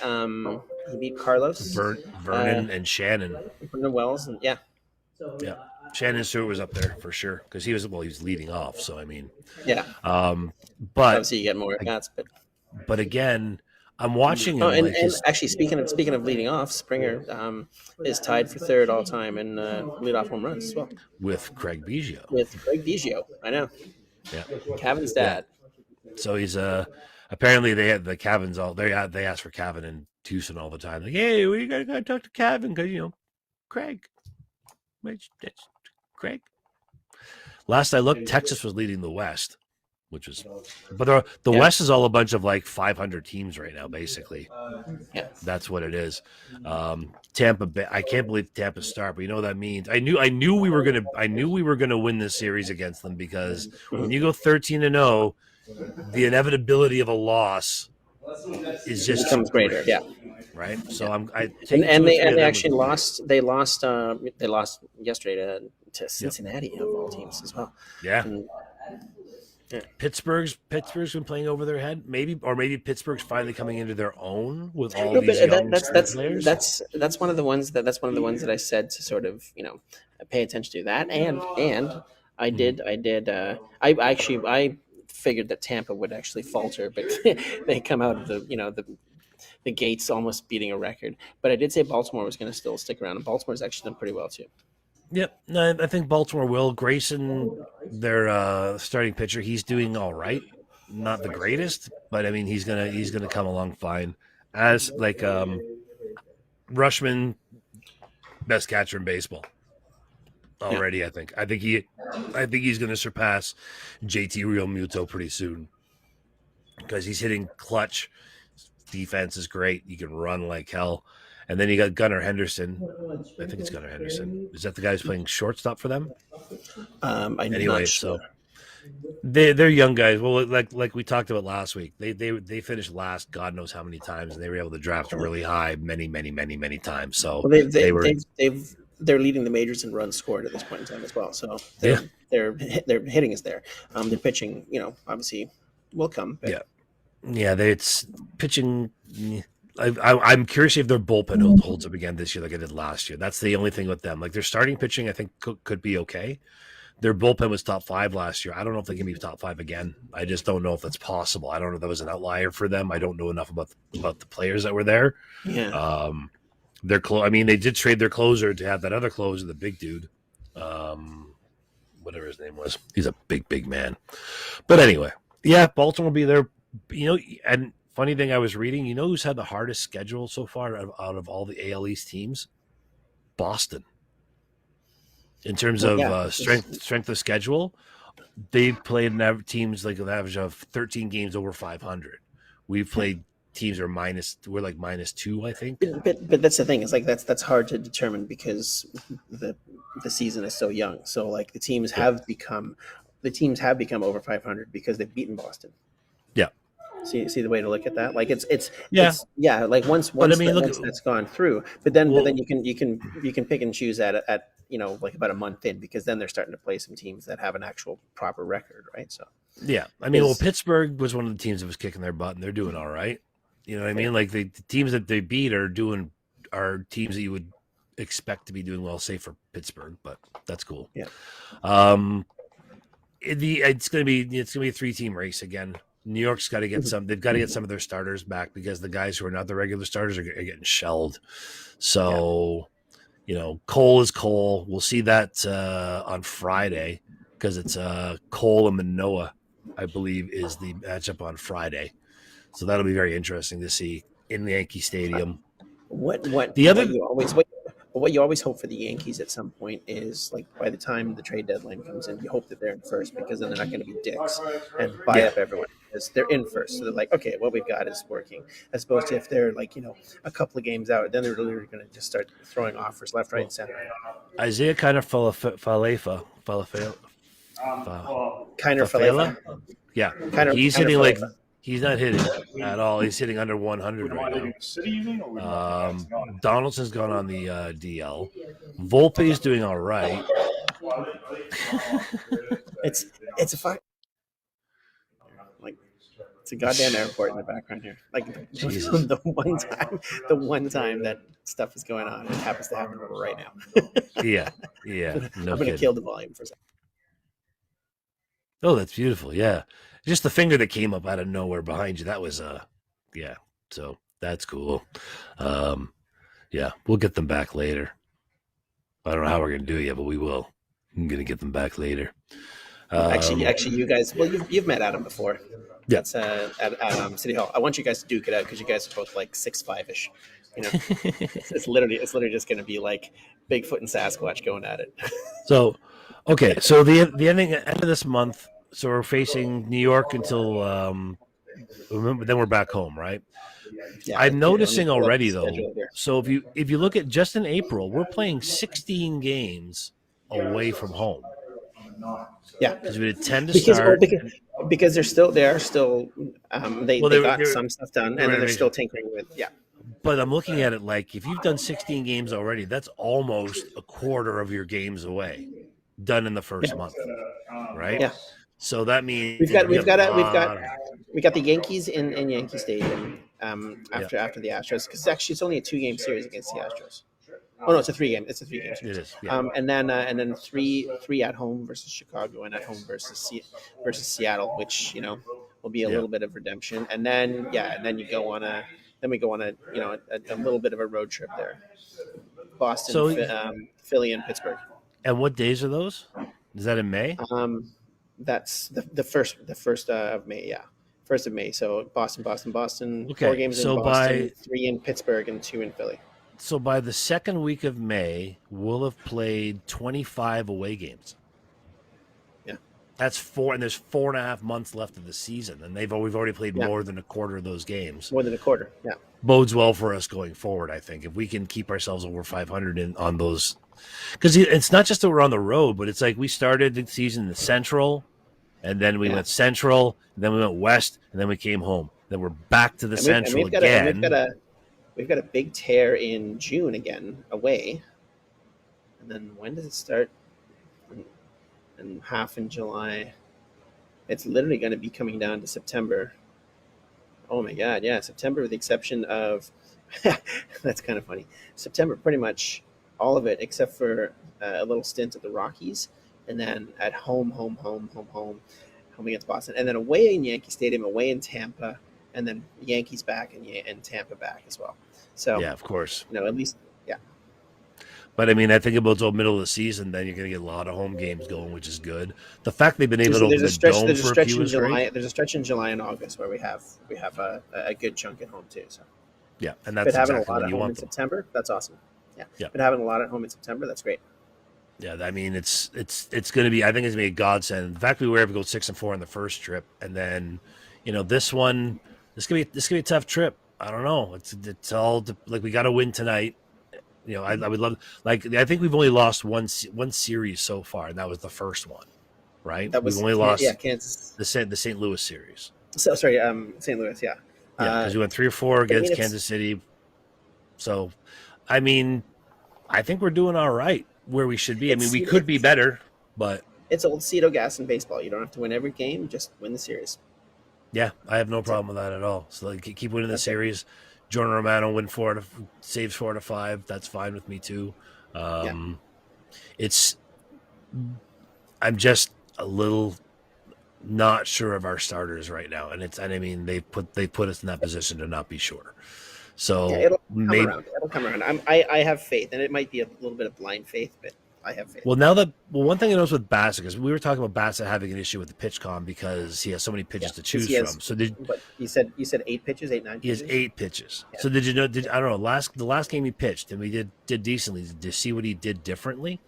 Carlos, Vernon, and Shannon. Vernon Wells, and yeah. Shannon Stewart was up there for sure because he was leading off. So I mean, yeah. But obviously you get more at bats, but again, I'm watching him. And actually, speaking of leading off, Springer is tied for third all time in leadoff home runs as well with Craig Biggio. I know. Yeah, Kevin's dad. Yeah. So he's apparently they had the Cavin's all they asked for Cavan and Tucson all the time. Like, hey, we gotta talk to Cavan because Craig, that's Craig. Last I looked, Texas was leading the West, which was, but the West is all a bunch of like 500 teams right now, basically. Yeah, that's what it is. Tampa Bay. I can't believe Tampa start, but you know what that means. I knew we were gonna win this series against them because when you go 13-0, the inevitability of a loss is just becomes greater. Yeah, right. So I and taking two or three of they them actually lost. They lost. They lost yesterday to Cincinnati of all teams as well. Yeah. And, Pittsburgh's been playing over their head, maybe Pittsburgh's finally coming into their own with all these young players. That's one of the ones that I said to sort of pay attention to that, and I figured that Tampa would actually falter, but they come out of the gates almost beating a record. But I did say Baltimore was going to still stick around, and Baltimore's actually done pretty well too. Yep, no, I think Baltimore will. Grayson, their starting pitcher, he's doing all right. Not the greatest, but I mean he's gonna come along fine. As like Rushman, best catcher in baseball already. Yeah. I think he's gonna surpass JT Realmuto pretty soon because he's hitting clutch. Defense is great. You can run like hell. And then you got Gunnar Henderson. I think it's Gunnar Henderson. Is that the guy who's playing shortstop for them? Anyway, so they're young guys. Well, like we talked about last week, they finished last God knows how many times, and they were able to draft really high many times. So they're leading the majors in runs scored at this point in time as well. So their hitting is there. Their pitching, obviously will come. But... Yeah, it's pitching. I'm curious if their bullpen holds up again this year like it did last year. That's the only thing with them. Like their starting pitching, I think could be okay. Their bullpen was top 5 last year. I don't know if they can be top 5 again. I just don't know if that's possible. I don't know if that was an outlier for them. I don't know enough about the players that were there. Yeah. I mean, they did trade their closer to have that other closer, the big dude. Whatever his name was. He's a big man. But anyway, yeah, Baltimore will be there. And funny thing I was reading, who's had the hardest schedule so far out of all the AL East teams? Boston. In terms of strength of schedule, they've played teams like an average of 13 games over 500. We've played teams we're like -2, I think. But that's the thing. It's like that's hard to determine because the season is so young. So like the teams have become over 500 because they've beaten Boston. Yeah. See the way to look at that. Like it's like once that's gone through, but then you can pick and choose at like about a month in, because then they're starting to play some teams that have an actual proper record, right? So yeah, I mean, Pittsburgh was one of the teams that was kicking their butt, and they're doing all right. You know what I mean? Like the teams that they beat are teams that you would expect to be doing well, say for Pittsburgh, but that's cool. Yeah. It's gonna be a 3-team race again. New York's got to get some. They've got to get some of their starters back because the guys who are not the regular starters are getting shelled. So, Cole is Cole. We'll see that on Friday because it's Cole and Manoah, I believe, is the matchup on Friday. So that'll be very interesting to see in the Yankee Stadium. What you always hope for the Yankees at some point is, like, by the time the trade deadline comes in, you hope that they're in first, because then they're not going to be dicks and buy up everyone. Because they're in first, so they're like, okay, what we've got is working. As opposed to if they're like, a couple of games out, then they're literally going to just start throwing offers left, right, and center. Isaiah kind of Falefa. Yeah, he's hitting like. He's not hitting at all. He's hitting under 100 right now. Donaldson's gone on the DL. Volpe's doing all right. It's a fine. Like, it's a goddamn airport in the background here. Like the one time that stuff is going on, it happens to happen right now. Yeah. No, I'm gonna kill the volume for a second. Oh, that's beautiful. Yeah. Just the finger that came up out of nowhere behind you. That was, so that's cool. We'll get them back later. I don't know how we're going to do it yet, but we will. I'm going to get them back later. Actually, you guys. Well, you've met Adam before. Yeah. That's at City Hall. I want you guys to duke it out because you guys are both like 6'5" ish. You know, it's literally just going to be like Bigfoot and Sasquatch going at it. So, okay, so the end of this month. So we're facing New York until then we're back home, right? Yeah, I'm noticing pull up the already though. schedule here. So if you look at just in April, we're playing 16 games away from home Yeah, because we did 10 to because start. because they are still they got some stuff done, and then they're still tinkering with But I'm looking at it like if you've done 16 games already, that's almost a quarter of your games away done in the first month, right? Yeah. So that means we got the Yankees in Yankee Stadium after the Astros, because actually it's only a 2-game series against the Astros. Oh no, it's a 3-game. It's a 3-game series. It is, yeah. And then three at home versus Chicago, and at home versus Seattle, which will be a little bit of redemption. And then we go on a a little bit of a road trip there. Boston, Philly, and Pittsburgh. And what days are those? Is that in May? That's the first of May. Yeah, 1st of May. So Boston. Okay. 4 games in Boston, 3 in Pittsburgh, and 2 in Philly. So by the second week of May, we'll have played 25 away games. Yeah, that's 4, and there's 4.5 months left of the season, and we've already played more than a quarter of those games. More than a quarter. Yeah, bodes well for us going forward. I think if we can keep ourselves over 500 on those, because it's not just that we're on the road, but it's like we started the season in the Central, and then we went Central, and then we went West, and then we came home. Then we're back to the Central again. We've got a big tear in June again away, and then when does it start? And half in July. It's literally going to be coming down to September. Oh my God, yeah, September, with the exception of that's kind of funny. September, pretty much all of it except for a little stint at the Rockies, and then at home against Boston, and then away in Yankee Stadium, away in Tampa, and then Yankees back and Tampa back as well. So yeah, of course, at least But I mean, I think about the middle of the season, then you're going to get a lot of home games going, which is good. The fact they've been able to open the dome for a few is great. There's a stretch in July and August where we have a good chunk at home too. So yeah, and that's having exactly a lot what at you home want in them. September. That's awesome. Yeah, but having a lot at home in September, that's great. Yeah, I mean, it's going to be. I think it's going to be a godsend. The fact we were able to go 6-4 on the first trip, and then this one, this could be a tough trip. I don't know. It's all like we got to win tonight. I would love, like, I think we've only lost one series so far, and that was the first one, right? We've only lost Kansas, the St. Louis series. So sorry, St. Louis, yeah, because we went 3 or 4 against Kansas City. So, I mean, I think we're doing all right where we should be. I mean, we could be better, but it's old Cito gas in baseball. You don't have to win every game; just win the series. Yeah, I have no problem with that at all. So like, keep winning the series. Jordan Romano saves 4 out of 5. That's fine with me too. I'm just a little not sure of our starters right now, and I mean they put us in that position to not be sure. So it'll come around. I have faith, and it might be a little bit of blind faith, but I have faith. Well, one thing I noticed with Bassett, because we were talking about Bassett having an issue with the pitch com because he has so many pitches to choose from. So you said 8 pitches, 9 pitches? He has 8 pitches. Yeah. So did you know? I don't know. The last game he pitched, and we did decently. Did you see what he did differently?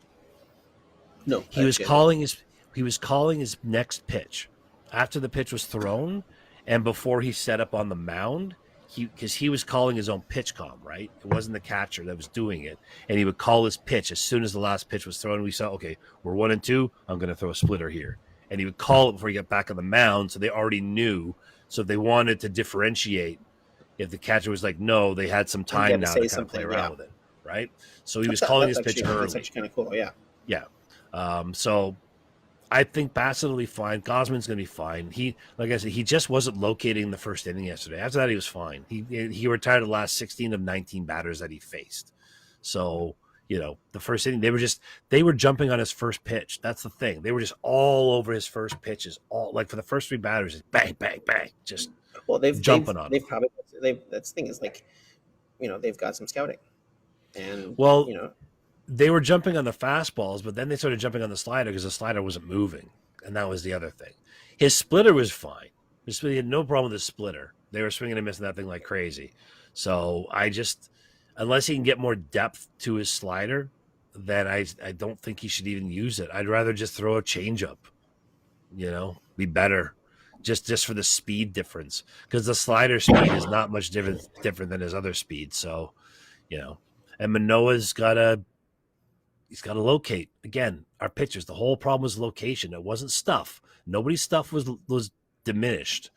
No, he was calling his next pitch after the pitch was thrown, and before he set up on the mound. Because he was calling his own pitch com, right? It wasn't the catcher that was doing it. And he would call his pitch as soon as the last pitch was thrown. We saw, okay, we're 1-2. I'm going to throw a splitter here. And he would call it before he got back on the mound. So they already knew. So if they wanted to differentiate, if the catcher was like, no, they had some time now to kind of play around with it, right? So he was calling his pitch early. That's actually kind of cool, yeah. Yeah. So I think Bassett will be fine. Gosman's going to be fine. Like I said, he just wasn't locating the first inning yesterday. After that, he was fine. He retired the last 16 of 19 batters that he faced. So, the first inning, they were jumping on his first pitch. That's the thing. They were just all over his first pitches. All like for the first 3 batters, just bang, bang, bang, just jumping on him. That's the thing is like, they've got some scouting, and they were jumping on the fastballs, but then they started jumping on the slider because the slider wasn't moving. and that was the other thing. His splitter was fine. He had no problem with his splitter. They were swinging and missing that thing like crazy. So unless he can get more depth to his slider, then I don't think he should even use it. I'd rather just throw a changeup. Be better, just for the speed difference, because the slider speed is not much different than his other speed. So, and Manoah's he's got to locate. Again, our pitchers, the whole problem was location. It wasn't stuff. Nobody's stuff was diminished.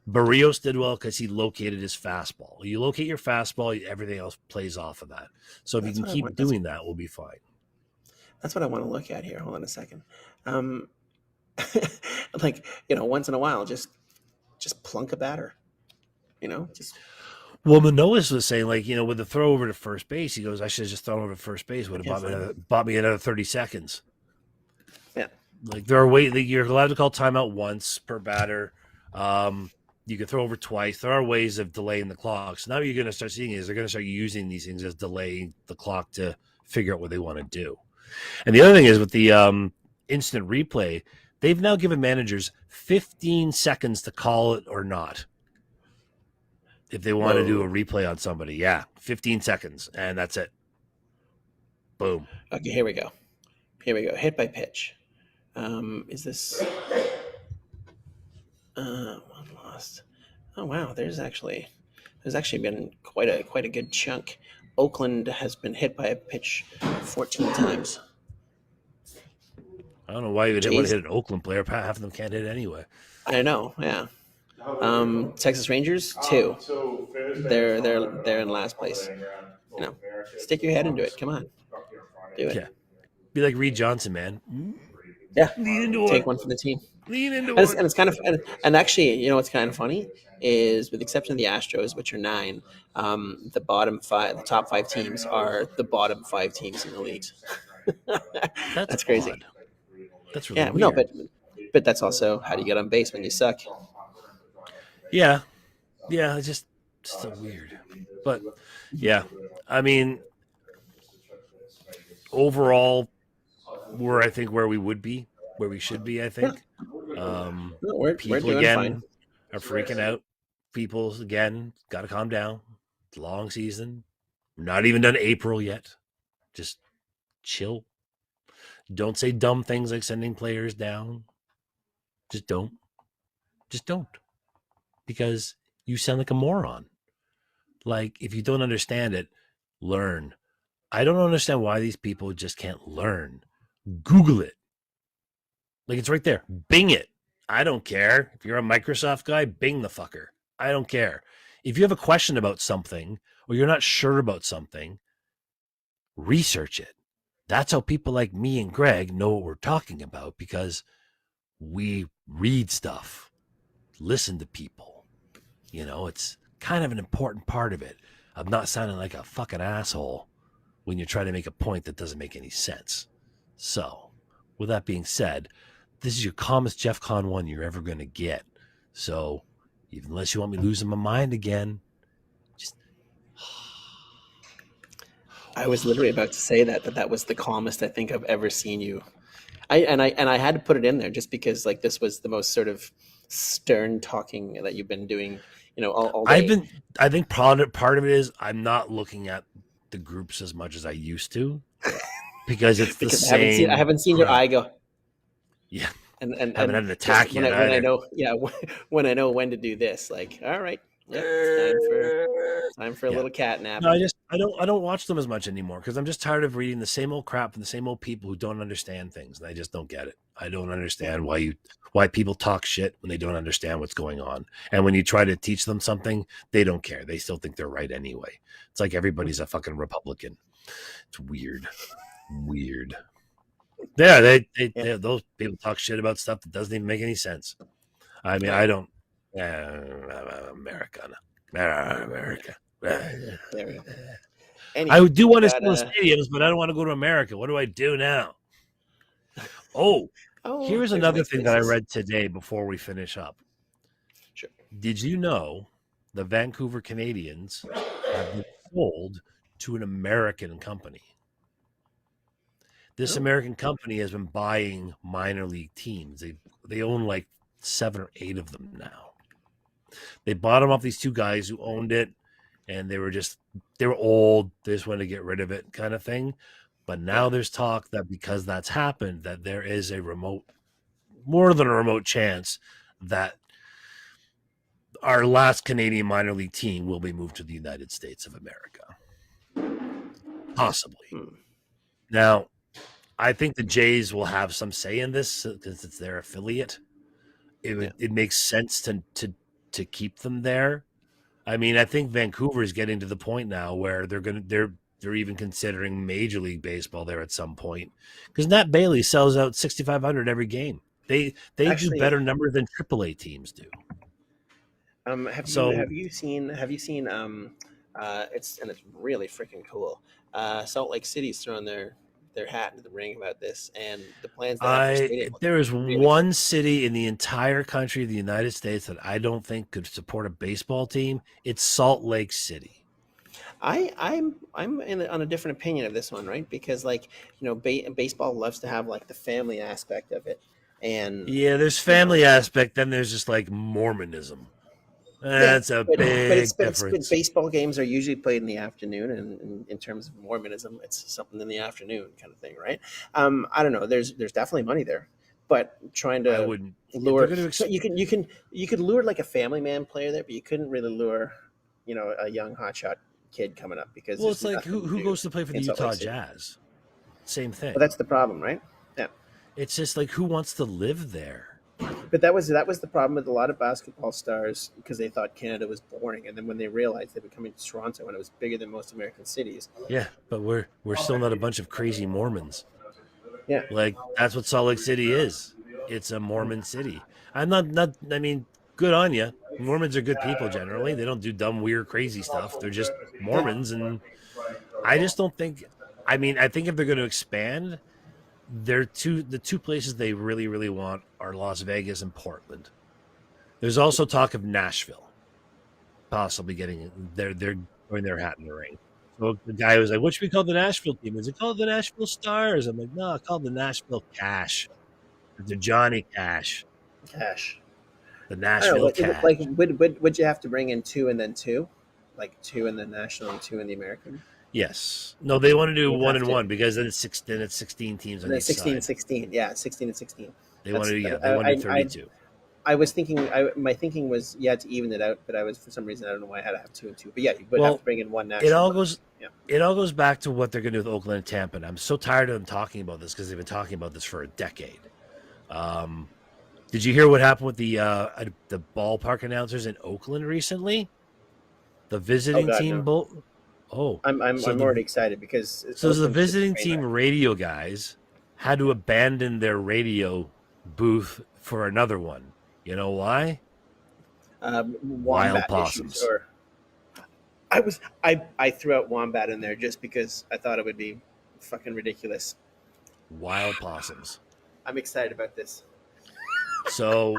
Barrios did well because he located his fastball. You locate your fastball, everything else plays off of that. So if you can keep doing that, we'll be fine. That's what I want to look at here. Hold on a second. Once in a while, just plunk a batter. Well, Manoah was saying, with the throw over to first base, he goes, I should have just thrown over to first base. Would have bought me another 30 seconds. Yeah. There are ways, you're allowed to call timeout once per batter. You can throw over twice. There are ways of delaying the clock. So now what you're going to start seeing is they're going to start using these things as delaying the clock to figure out what they want to do. And the other thing is with the instant replay, they've now given managers 15 seconds to call it or not. If they want to do a replay on somebody. Yeah, 15 seconds, and that's it. Boom. Okay, here we go. Hit by pitch. Is this... one lost. Oh, wow, there's actually been quite a good chunk. Oakland has been hit by a pitch 14 times. I don't know why you would want to hit an Oakland player. Half of them can't hit anyway. I know, yeah. Texas Rangers 2. They're in last place. Stick your head into it. Come on, do it. Yeah, be like Reed Johnson, man. Yeah, take one for the team. Lean into it. And it's kind of and actually, what's kind of funny is, with the exception of the Astros, which are 9, the top 5 teams are the bottom 5 teams in the league. That's crazy. Odd. That's really weird. No, but that's also how do you get on base when you suck. Yeah, it's just so weird. But yeah, I mean, overall, I think where we would be, where we should be. I think people again are freaking out. People again got to calm down. It's a long season. We're not even done April yet. Just chill. Don't say dumb things like sending players down. Just don't. Because you sound like a moron. Like, if you don't understand it, learn. I don't understand why these people just can't learn. Google it. Like, it's right there. Bing it. I don't care. If you're a Microsoft guy, Bing the fucker. I don't care. If you have a question about something or you're not sure about something, research it. That's how people like me and Greg know what we're talking about, because we read stuff, listen to people. It's kind of an important part of it. I'm not sounding like a fucking asshole when you're trying to make a point that doesn't make any sense. So, with that being said, this is your calmest Jeff Con 1 you're ever going to get. So, even unless you want me losing my mind again, just... I was literally about to say that was the calmest I think I've ever seen you. I had to put it in there just because this was the most sort of stern talking that you've been doing, all day. I think part of it is I'm not looking at the groups as much as I used to, because it's the same. I haven't seen your eye go. Yeah, and I haven't had an attack yet. When I know, when I know when to do this, all right. Yep, time for a little cat nap. No, I don't watch them as much anymore because I'm just tired of reading the same old crap from the same old people who don't understand things, and I just don't get it. I don't understand why people talk shit when they don't understand what's going on, and when you try to teach them something, they don't care. They still think they're right anyway. It's like everybody's a fucking Republican. It's weird. Yeah, they those people talk shit about stuff that doesn't even make any sense. I mean, I don't. America. There we go. Anyway, I do want to sell stadiums, but I don't want to go to America. What do I do now? Here's another thing that I read today before we finish up. Sure. Did you know the Vancouver Canadians have been sold to an American company? This American company has been buying minor league teams. They own like 7 or 8 of them now. They bought them off these 2 guys who owned it, and they were old. They just wanted to get rid of it, kind of thing. But now there's talk that because that's happened, that there is a more than a remote chance that our last Canadian minor league team will be moved to the United States of America. Possibly. Now, I think the Jays will have some say in this because it's their affiliate. It makes sense to keep them there. I mean, I think Vancouver is getting to the point now where they're even considering Major League Baseball there at some point because Nat Bailey sells out 6,500 every game. They actually do better numbers than AAA teams do. Have you seen it's really freaking cool. Salt Lake City's throwing their hat into the ring about this and the plans they have for stadium. There is really one city in the entire country of the United States that I don't think could support a baseball team. It's Salt Lake City. I'm on a different opinion of this one, right? Because baseball loves to have like the family aspect of it, and there's family aspect. Then there's just like Mormonism. That's a big difference. Baseball games are usually played in the afternoon, and in terms of Mormonism, it's something in the afternoon kind of thing, right? I don't know. There's definitely money there, but trying to lure you could lure like a family man player there, but you couldn't really lure a young hotshot kid coming up because it's like who goes to play for the Utah Jazz? Same thing. Well, that's the problem, right? Yeah. It's just like who wants to live there? But that was the problem with a lot of basketball stars because they thought Canada was boring, and then when they realized they were coming to Toronto and it was bigger than most American cities. Yeah, but we're still not a bunch of crazy Mormons. Yeah, like that's what Salt Lake City is. It's a Mormon city. I'm not. I mean, good on you. Mormons are good people generally. They don't do dumb, weird, crazy stuff. They're just Mormons, and I just don't think. I mean, I think if they're going to expand, the two places they really, really want are Las Vegas and Portland. There's also talk of Nashville, possibly getting they're throwing their hat in the ring. So the guy was like, "What should we call the Nashville team? Is it called the Nashville Stars?" I'm like, "No, call the Nashville Cash, the Johnny Cash, the Nashville Cash." Like, would you have to bring in 2 and then 2, like 2 in the national and 2 in the American? Yes. No, they want to do 1 and 1 because then it's 16 teams on each 16 side. 16. Yeah, 16 and 16. They want to do 32. I was thinking, my thinking was, to even it out, but I was, for some reason, I don't know why I had to have 2 and 2. But you would have to bring in 1 national. It all goes back to what they're going to do with Oakland and Tampa. And I'm so tired of them talking about this because they've been talking about this for a decade. Did you hear what happened with the ballpark announcers in Oakland recently? The visiting team. No. I'm already excited because the visiting team radio guys had to abandon their radio booth for another one. You know why? Wild possums. I threw out wombat in there just because I thought it would be fucking ridiculous. Wild possums. I'm excited about this. So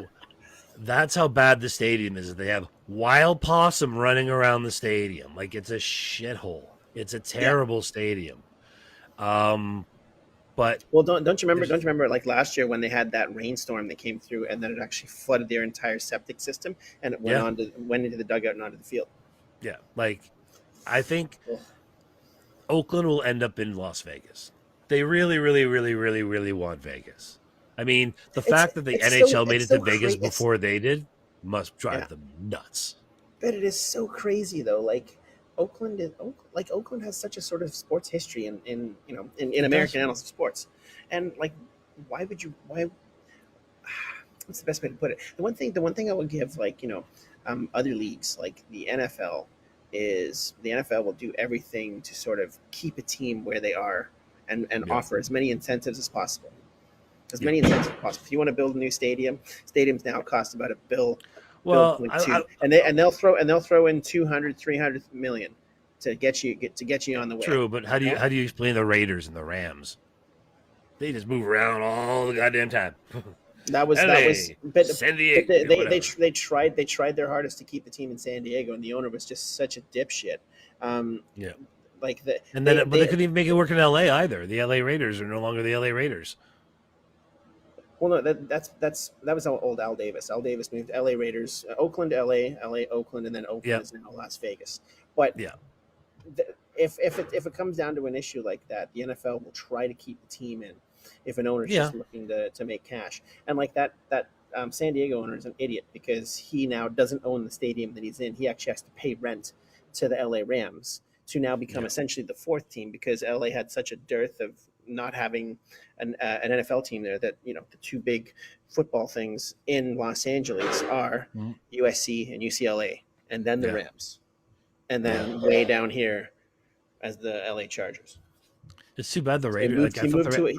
that's how bad the stadium is. They have wild possum running around the stadium. Like it's a shithole. It's a terrible stadium. But don't you remember like last year when they had that rainstorm that came through and then it actually flooded their entire septic system and it went into the dugout and onto the field. Yeah, like I think Oakland will end up in Las Vegas. They really, really, really, really, really want Vegas. I mean, the fact that the NHL made it to Vegas before they did must drive them nuts. But it is so crazy though. Like Oakland has such a sort of sports history in American annals of sports, and like, why? What's the best way to put it? The one thing I would give other leagues like the NFL is the NFL will do everything to sort of keep a team where they are and offer as many incentives as possible. If you want to build a new stadium, stadiums now cost about $1 billion. Well, and they'll throw in 200, 300 million to get you on the way. True, but how do you explain the Raiders and the Rams? They just move around all the goddamn time. San Diego. They tried their hardest to keep the team in San Diego, and the owner was just such a dipshit. They couldn't even make it work in LA either. The LA Raiders are no longer the LA Raiders. Well, no, that was old Al Davis. Al Davis moved to L.A. Raiders, Oakland, L.A., Oakland, and then Oakland Yeah, is now Las Vegas. But yeah, if it comes down to an issue like that, the NFL will try to keep the team in if an owner's yeah, just looking to make cash. And like that San Diego owner is an idiot because he now doesn't own the stadium that he's in. He actually has to pay rent to the LA Rams to now become yeah, essentially the fourth team because LA had such a dearth of not having an NFL team there that the two big football things in Los Angeles are mm, USC and UCLA, and then the yeah, Rams, and yeah. then way down here as the LA Chargers. It's too bad the So he Raiders. moved. Like He moved to it.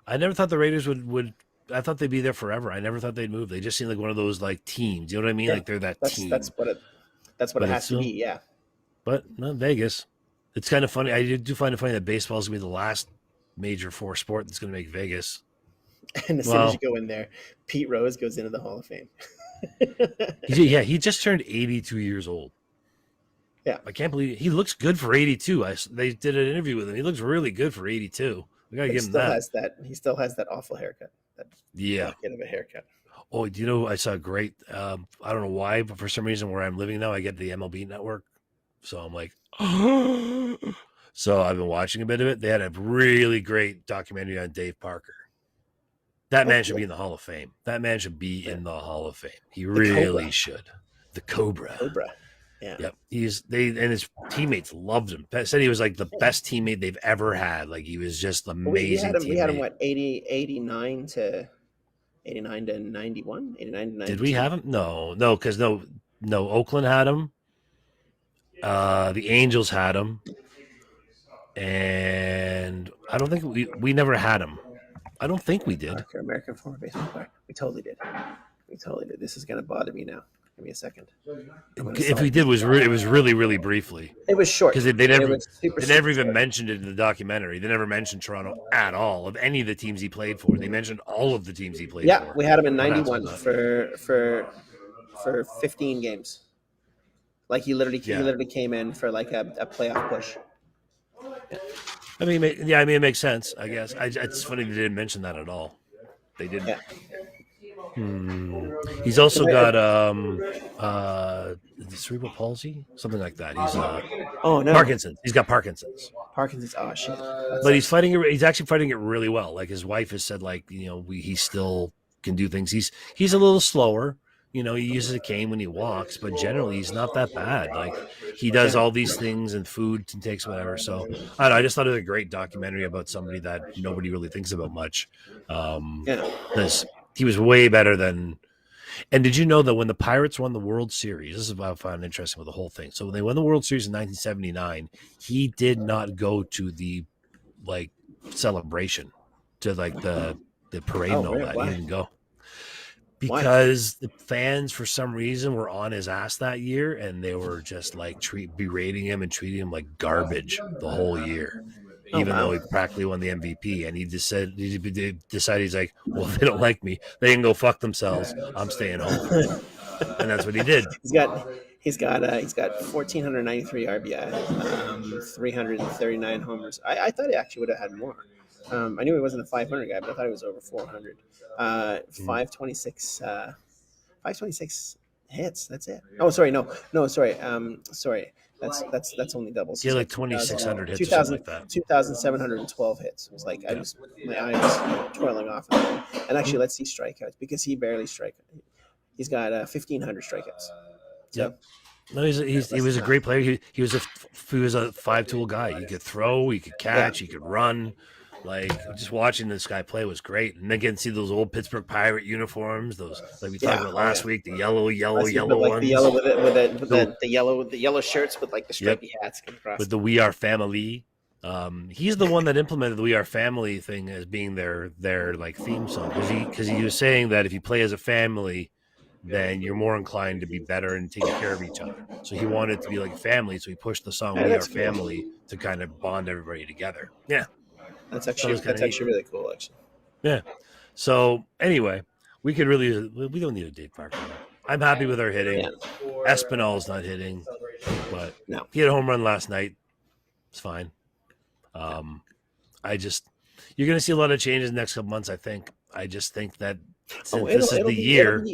I never thought the Raiders would. I thought they'd be there forever. I never thought they'd move. They just seem like one of those like teams. You know what I mean? Yeah, Like they're that that's team. what it But it's has to be. still, Yeah, but not Vegas. It's kind of funny. I do find it funny that baseball's gonna be the last major four sport that's gonna make Vegas. and as soon as you Well, go in there, Pete Rose goes into the Hall of Fame. he just turned 82 years old. Yeah, I can't believe he looks good for 82. They did an interview with him. He looks really good for 82. We gotta but he give him still that. has that. He still has that awful haircut. That Yeah. bucket of a haircut. Oh, do you know I saw a great? I don't know why, but for some reason where I'm living now, I get the MLB network. So I'm like, so I've been watching a bit of it. They had a really great documentary on Dave Parker. That Oh, man should cool. be in the Hall of Fame. That man should be Yeah. in the Hall of Fame. He The Cobra. really should. The Cobra. Cobra. Yeah. Yep. And his teammates loved him. Said he was like the best teammate they've ever had. Like he was just an Well, we amazing had him. We had him teammate. what 89 to 91, 89 to Did we 92. have him? No, because no. Oakland had him. The Angels had him, and I don't think we never had him. I don't think we did. Parker, American former baseball player. We totally did. We totally did. This is gonna bother me now. Give me a second. If we did, it was really, really briefly It was short. because It was super, they never even short. mentioned it in the documentary. They never mentioned Toronto at all of any of the teams he played for. They mentioned all of the teams he played Yeah, for. we had him in Well, that's 91 not- for 15 games. Like he literally Yeah. came in for like a playoff push. I mean, it makes sense. I guess it's funny they didn't mention that at all. They didn't. Yeah. He's also got cerebral palsy, something like that. He's Oh no, Parkinson's. He's got Parkinson's, Parkinson's. Oh shit. but he's fighting it. He's actually fighting it really well. Like his wife has said, like he still can do things. He's a little slower. He uses a cane when he walks, but generally he's not that bad. Like he does all these things and food and takes whatever. So I don't know, I just thought it was a great documentary about somebody that nobody really thinks about much. Yeah. Because he was way better than. And did you know that when the Pirates won the World Series, this is what I found interesting with the whole thing. So when they won the World Series in 1979, he did not go to the celebration, to the parade and all really? that. Why? He didn't go Why? because the fans, for some reason, were on his ass that year, and they were just like berating him and treating him like garbage the whole year. Even though he practically won the MVP, and he decided he's like, well, they don't like me. They can go fuck themselves. I'm staying home, and that's what he did. He's got 1,493 RBI, 339 homers. I thought he actually would have had more. I knew he wasn't a 500 guy, but I thought he was over 400. 526, 526 hits. That's it. Oh, sorry, no, sorry, sorry. That's only doubles. He had like 2,600 hits or something like that. 2,712 hits. It was like my eye was twirling off. And actually, let's see strikeouts because he barely strike. He's got 1,500 strikeouts. So, Yep. No, he was a great player. He was a five-tool guy. He could throw, he could catch, he could run. Like just watching this guy play was great, and then getting to see those old Pittsburgh Pirate uniforms, those like we talked about last week, the yellow ones, the yellow with the yellow shirts with like the stripy hats across. With the "We Are Family." He's the one that implemented the "We Are Family" thing as being their like theme song because he was saying that if you play as a family, then you're more inclined to be better and taking care of each other. So he wanted it to be like a family, so he pushed the song "We Are Family" to kind of bond everybody together. Yeah. That's actually really cool, actually. Yeah. So anyway, we don't need a Dave Parker. I'm happy with our hitting. Yeah. Espinal's not hitting, but he had a home run last night. It's fine. You're going to see a lot of changes in the next couple months, I think. I just think that Oh, since this is the year,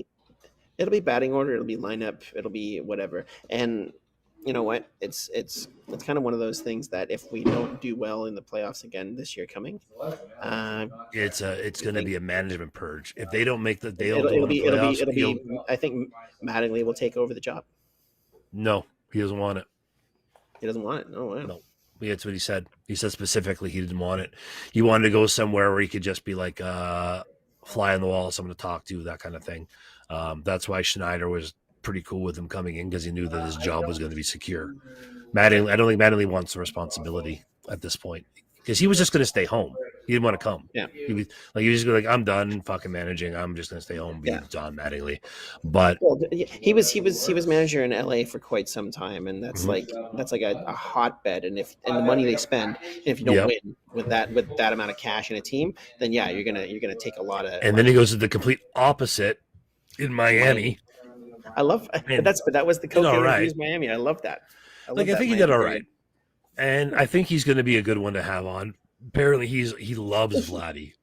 it'll be batting order, it'll be lineup, it'll be whatever. And you know what? It's kind of one of those things that if we don't do well in the playoffs again this year coming, it's going to be a management purge. If they don't make they don't it'll, go in the playoffs, it'll be. I think Mattingly will take over the job. No, he doesn't want it. He doesn't want it. No, wow. No. That's what he said. He said specifically he didn't want it. He wanted to go somewhere where he could just be like fly on the wall, someone to talk to, that kind of thing. That's why Schneider was pretty cool with him coming in because he knew that his job was going to be secure. I don't think Mattingly wants the responsibility at this point because he was just going to stay home. He didn't want to come. Yeah, he was just like, I'm done fucking managing. I'm just going to stay home. Be John Mattingly. But he was manager in LA for quite some time, and that's like a hotbed. And the money they spend, and if you don't win with that amount of cash in a team, then you're gonna take a lot of. And then he goes to the complete opposite in Miami. I love, but that was the cocaine right. Miami. I love that. I think he did all right, and I think he's going to be a good one to have on. Apparently, he loves Vladdy,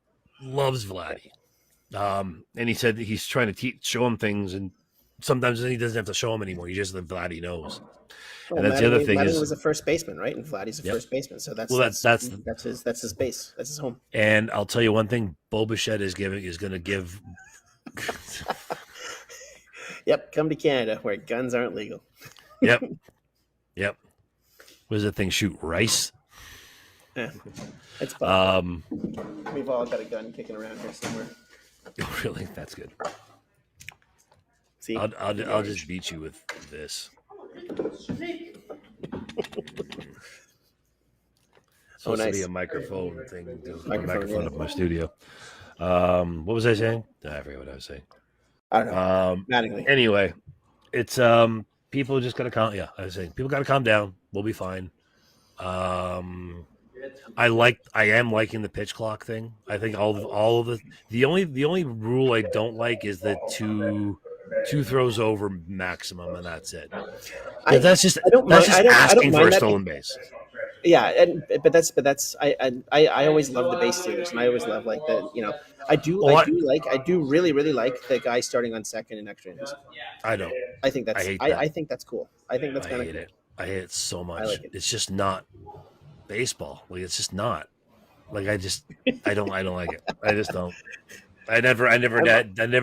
and he said he's trying to show him things, and sometimes he doesn't have to show him anymore. He just the Vladdy knows. Well, and that's the other thing. Vladdy was a first baseman, right? And Vladdy's a first baseman, so that's his base. That's his home. And I'll tell you one thing: Bo Bichette is going to give. Yep, come to Canada where guns aren't legal. Yep. What does that thing shoot? Rice? Yeah, it's fun. We've all got a gun kicking around here somewhere. Oh, really? That's good. See, I'll just beat you with this. Supposed to be a microphone thing. A microphone up my studio. What was I saying? I forget what I was saying. I don't know. Anyway, it's people just gotta calm. Yeah, I was saying people gotta calm down. We'll be fine. I am liking the pitch clock thing. I think all of the only rule I don't like is the two throws over maximum, and that's it. That's just asking for a stolen base. Yeah, but that's I always love the base stealers, and I always love like the I do really like the guy starting on second in extra innings. I don't. I think that's I think that's cool. I think that's kind of cool. I hate it so much. It's just not baseball. Like it's just not. Like I don't like it. I just don't. I never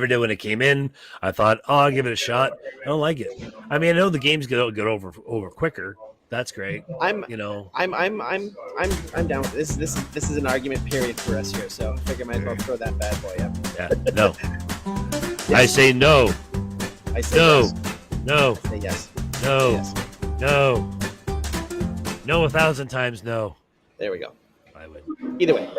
did when it came in. I thought, I'll give it a shot. I don't like it. I mean, I know the games get over quicker. That's great. I'm down with this. This is an argument period for us here. So I figure I might as well throw that bad boy up. Yeah. No. Yes. I say no. I say no. Yes. No. I say yes. No. Yes. No. No, 1,000 times no. There we go. I would. Either way,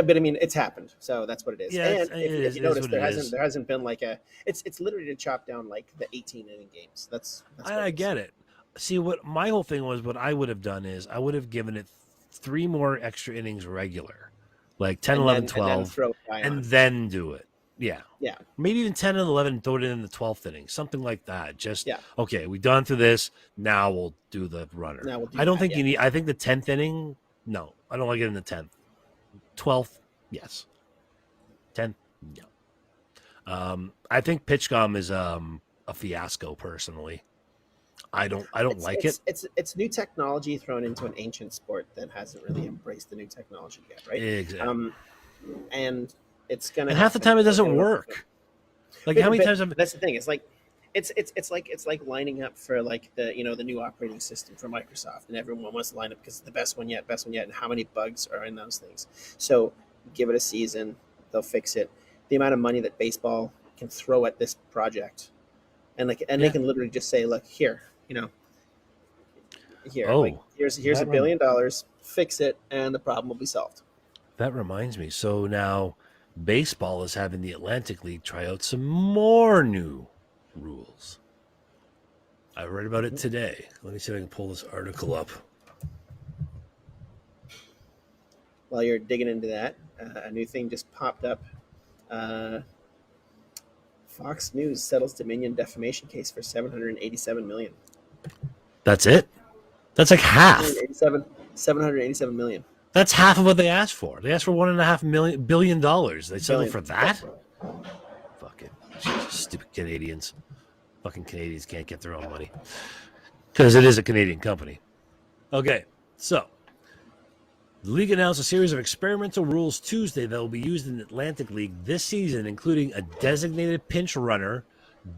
but I mean, it's happened, so that's what it is. Yeah, and if you notice, there hasn't been like it's literally to chop down like the 18 inning games. That's I get it. See, what my whole thing was, what I would have done is I would have given it 3 more extra innings regular, like 10, 11, 12, and then do it. Yeah. Yeah. Maybe even 10 and 11 and throw it in the 12th inning, something like that. Just, okay, we've done through this. Now we'll do the runner. I don't think you need, I think the 10th inning, no, I don't like it in the 10th. 12th, yes. 10th, no. I think PitchCom is a fiasco personally. I don't like it. It's new technology thrown into an ancient sport that hasn't really embraced the new technology yet, right? Exactly. And it's gonna. And half the time it doesn't work. Like how many times? That's the thing. It's like, it's like lining up for like the the new operating system for Microsoft, and everyone wants to line up because it's the best one yet, and how many bugs are in those things. So give it a season, they'll fix it. The amount of money that baseball can throw at this project, and they can literally just say, look here, here's $1 billion, fix it, and the problem will be solved. That reminds me. So now baseball is having the Atlantic League try out some more new rules. I read about it today. Let me see if I can pull this article up. While you're digging into that, a new thing just popped up. Fox News settles Dominion defamation case for $787 million. That's it? That's like half. $787 million. That's half of what they asked for. They asked for $1.5 billion. They settled for that? Fucking stupid Canadians. Fucking Canadians can't get their own money. Because it is a Canadian company. Okay, so the league announced a series of experimental rules Tuesday that will be used in the Atlantic League this season, including a designated pinch runner,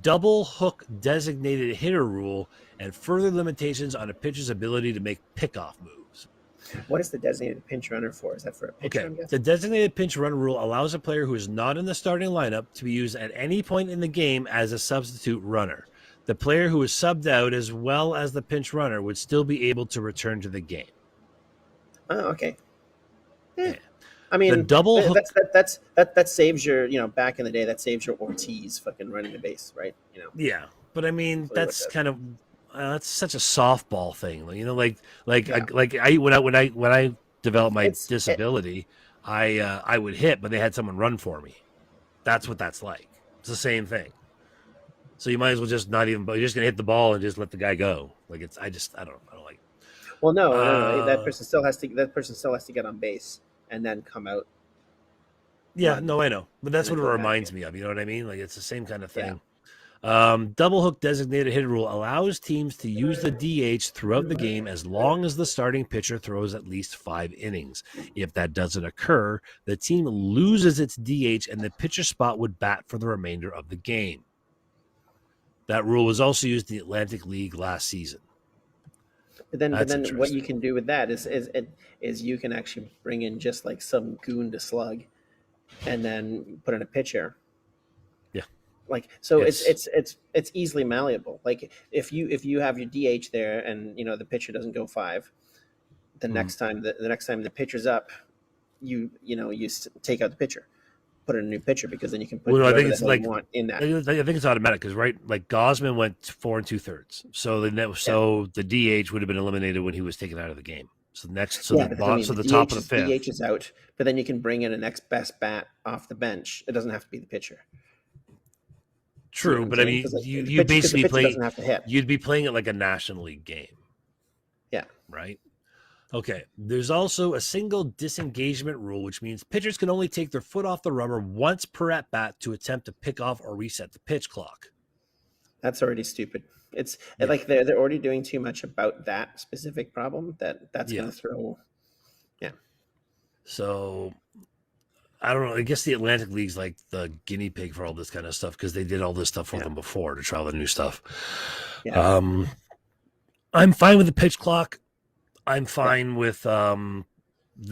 double hook designated hitter rule, and further limitations on a pitcher's ability to make pickoff moves. What is the designated pinch runner for? Is that for a pitcher? Okay. The designated pinch runner rule allows a player who is not in the starting lineup to be used at any point in the game as a substitute runner. The player who is subbed out as well as the pinch runner would still be able to return to the game. Oh, okay. Yeah. I mean, the double hook that saves your, back in the day, that saves your Ortiz fucking running the base, right? Yeah, but I mean, that's kind of that's such a softball thing, when I developed my disability, I would hit, but they had someone run for me. That's what that's like. It's the same thing. So you might as well just not even. But you're just gonna hit the ball and just let the guy go. Like I don't like. Well, no. That person still has to get on base and then come out. Yeah, no, I know, but that's what it reminds me of. You know what I mean? Like it's the same kind of thing. Yeah. Double hook designated hitter rule allows teams to use the DH throughout the game as long as the starting pitcher throws at least 5 innings. If that doesn't occur, the team loses its DH and the pitcher spot would bat for the remainder of the game. That rule was also used in the Atlantic League last season. But then what you can do with that is you can actually bring in just like some goon to slug, and then put in a pitcher. Yeah, like so yes. It's easily malleable. Like if you have your DH there and the pitcher doesn't go 5, the next time the pitcher's up, you take out the pitcher, put in a new pitcher, because then you can put whatever the hell you want in that. I think it's automatic because like Gosman went 4 2/3, so the DH would have been eliminated when he was taken out of the game. So the top of the 5th, DH is out, but then you can bring in a next best bat off the bench. It doesn't have to be the pitcher. True, but I mean, you basically play. You'd be playing it like a National League game. Yeah. Right. Okay, there's also a single disengagement rule, which means pitchers can only take their foot off the rubber once per at bat to attempt to pick off or reset the pitch clock. That's already stupid. It's like they're already doing too much about that specific problem that's going to throw. Yeah. So I don't know. I guess the Atlantic League's like the guinea pig for all this kind of stuff because they did all this stuff for them before to try all the new stuff. Yeah. I'm fine with the pitch clock. I'm fine with the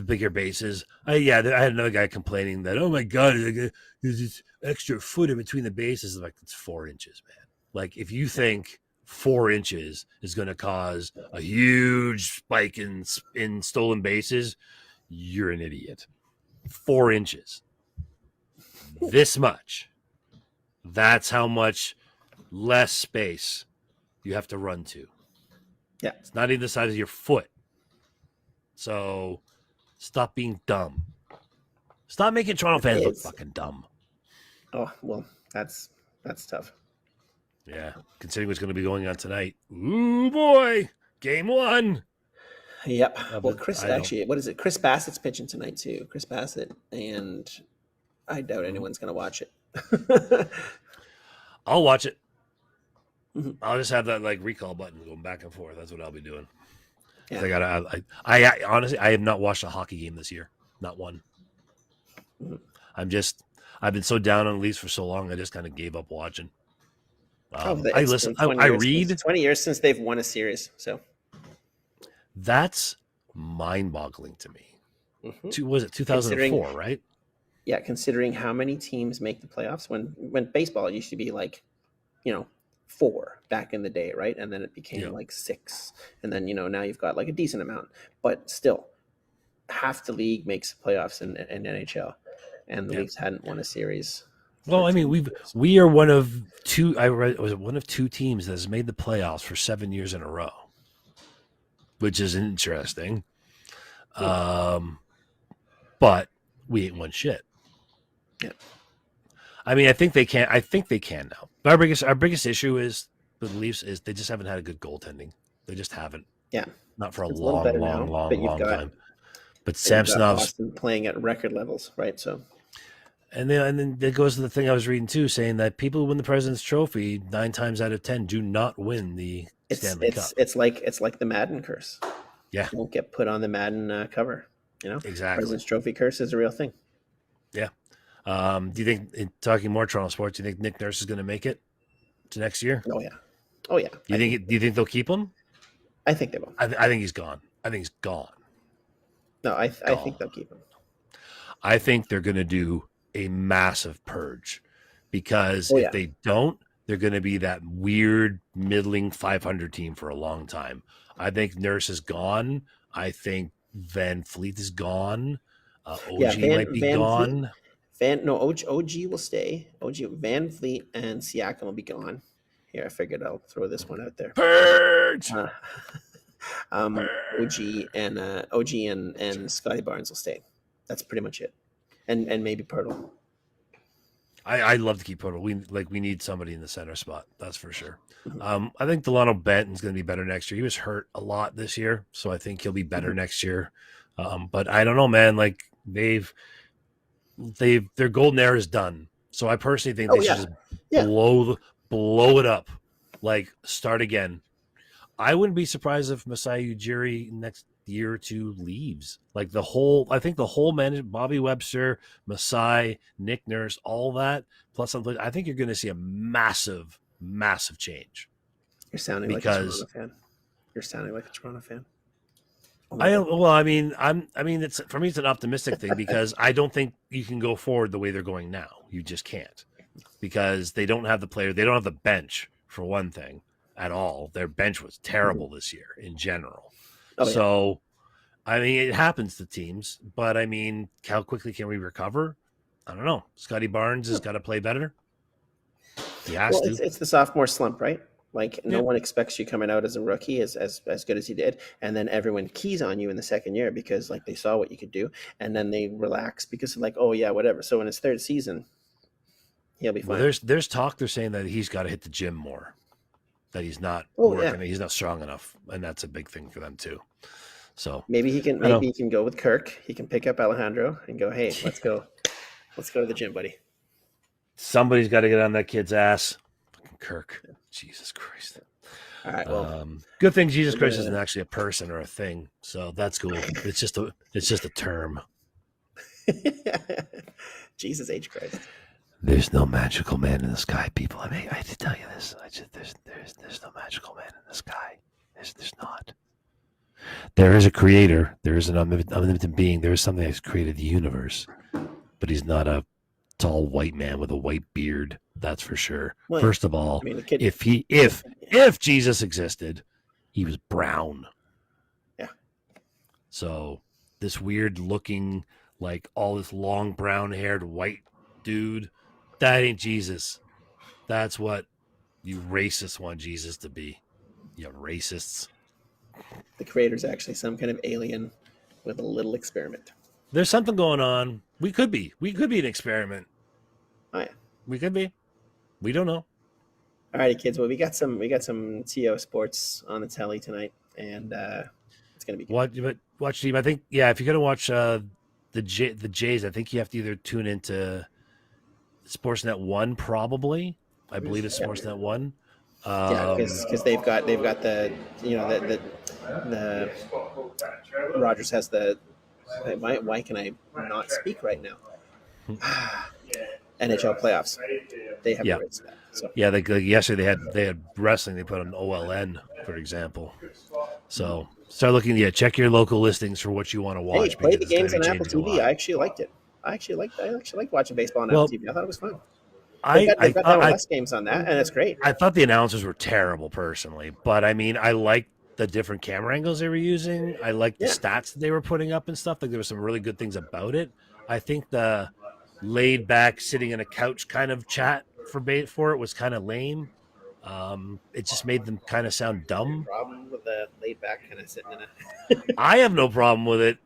bigger bases. I had another guy complaining that, oh my God, there's this extra foot in between the bases. I'm like, it's 4 inches, man. Like if you think 4 inches is going to cause a huge spike in stolen bases, you're an idiot. 4 inches. This much. That's how much less space you have to run to. Yeah. It's not even the size of your foot. So stop being dumb. Stop making Toronto fans look fucking dumb. Oh, well, that's tough. Yeah, considering what's going to be going on tonight. Ooh, boy. Game 1. Yep. Well, what is it? Chris Bassett's pitching tonight, too. Chris Bassett, and I doubt anyone's going to watch it. I'll watch it. Mm-hmm. I'll just have that recall button going back and forth. That's what I'll be doing. Yeah. I honestly, I have not watched a hockey game this year. Not one. Mm-hmm. I've been so down on Leafs for so long. I just kind of gave up watching. I read. It's 20 years since they've won a series. So that's mind-boggling to me. Mm-hmm. Was it 2004, right? Yeah. Considering how many teams make the playoffs when baseball used to be 4 back in the day, right? And then it became 6, and then now you've got a decent amount, but still half the league makes playoffs in NHL, and the Leafs hadn't won a series. Well, I mean, we are one of 2. Was one of 2 teams that has made the playoffs for 7 years in a row, which is interesting. But we ain't won shit. Yeah. I mean, I think they can now. But our biggest issue is with the Leafs is they just haven't had a good goaltending. They just haven't. Yeah. Not for a long time. But And you've got Samsonov's, Boston playing at record levels, right? So, and then it goes to the thing I was reading too, saying that people who win the President's Trophy 9 times out of 10 do not win the Stanley Cup. it's like the Madden curse. Yeah, Don't get put on the Madden cover. exactly. President's Trophy curse is a real thing. Yeah. Do you think, talking more Toronto sports, do you think Nick Nurse is going to make it to next year? Oh yeah, oh yeah. Do you think they'll keep him? I think they will. I think he's gone. I think he's gone. No, I think they'll keep him. I think they're going to do a massive purge, because if they don't, they're going to be that weird middling 500 team for a long time. I think Nurse is gone. I think Van Fleet is gone. OG might be gone. OG will stay. Van Fleet and Siakam will be gone. Here, I figured I'll throw this one out there. Purge. OG and Scotty Barnes will stay. That's pretty much it, and maybe Pirtle. I'd love to keep Pirtle. We need somebody in the center spot. That's for sure. I think Delano Benton's going to be better next year. He was hurt a lot this year, so I think he'll be better next year. But I don't know, man. Like their golden era is done. So I personally think they should just blow it up, like start again. I wouldn't be surprised if Masai Ujiri next year or two leaves. Like I think the whole management, Bobby Webster, Masai, Nick Nurse, all that, plus something. I think you're going to see a massive, massive change. You're sounding like a Toronto fan. You're sounding like a Toronto fan. I don't. Well, I mean, it's for me. It's an optimistic thing because I don't think you can go forward the way they're going now. You just can't, because they don't have the player. They don't have the bench for one thing at all. Their bench was terrible this year in general. So, I mean, it happens to teams, but I mean, how quickly can we recover? I don't know. Scotty Barnes has got to play better. He has to. It's the sophomore slump, right? Like no one expects you coming out as a rookie as good as you did, and then everyone keys on you in the second year because like they saw what you could do, and then they relax because like, oh yeah, whatever. So in his third season, he'll be fine. Well, there's talk. They're saying that he's got to hit the gym more. That he's not working. He's not strong enough, and that's a big thing for them too. So maybe he can go with Kirk. He can pick up Alejandro and go, hey, let's go to the gym, buddy. Somebody's got to get on that kid's ass. Fucking Kirk. Jesus Christ. All right. Well, good thing Jesus Christ isn't actually a person or a thing, so that's cool. It's just a term. Jesus H. Christ. There's no magical man in the sky, people. I have to tell you this. There's no magical man in the sky. There's not. There is a creator. There is an unlimited being. There is something that's created the universe, but he's not a tall white man with a white beard. That's for sure. Well, first of all, if Jesus existed, he was brown. Yeah. So this weird looking, like all this long brown haired white dude, that ain't Jesus. That's what you racists want Jesus to be. You racists. The creator's actually some kind of alien with a little experiment. There's something going on. We could be an experiment. Oh yeah. We could be. We don't know. All righty, kids. Well, we got some TO sports on the telly tonight, and it's gonna be good. Watch team. I think if you're gonna watch the Jays, I think you have to either tune into Sportsnet 1 probably. I believe it's Sportsnet 1. Because they've got the the Rogers has the why can I not speak right now? NHL playoffs. They have the rights to that. So. Yeah, yesterday they had wrestling. They put on OLN, for example. So start looking. Yeah, check your local listings for what you want to watch. Hey, play the games on Apple TV. I actually liked it. I actually liked watching baseball on Apple TV. I thought it was fun. They've got MLS games on that, and it's great. I thought the announcers were terrible, personally, but I mean, I liked the different camera angles they were using. I liked the stats that they were putting up and stuff. Like there were some really good things about it. I think the laid back, sitting in a couch kind of chat for it was kind of lame. It just made them kind of sound dumb. Problem with the laid back kind of sitting in a. I have no problem with it,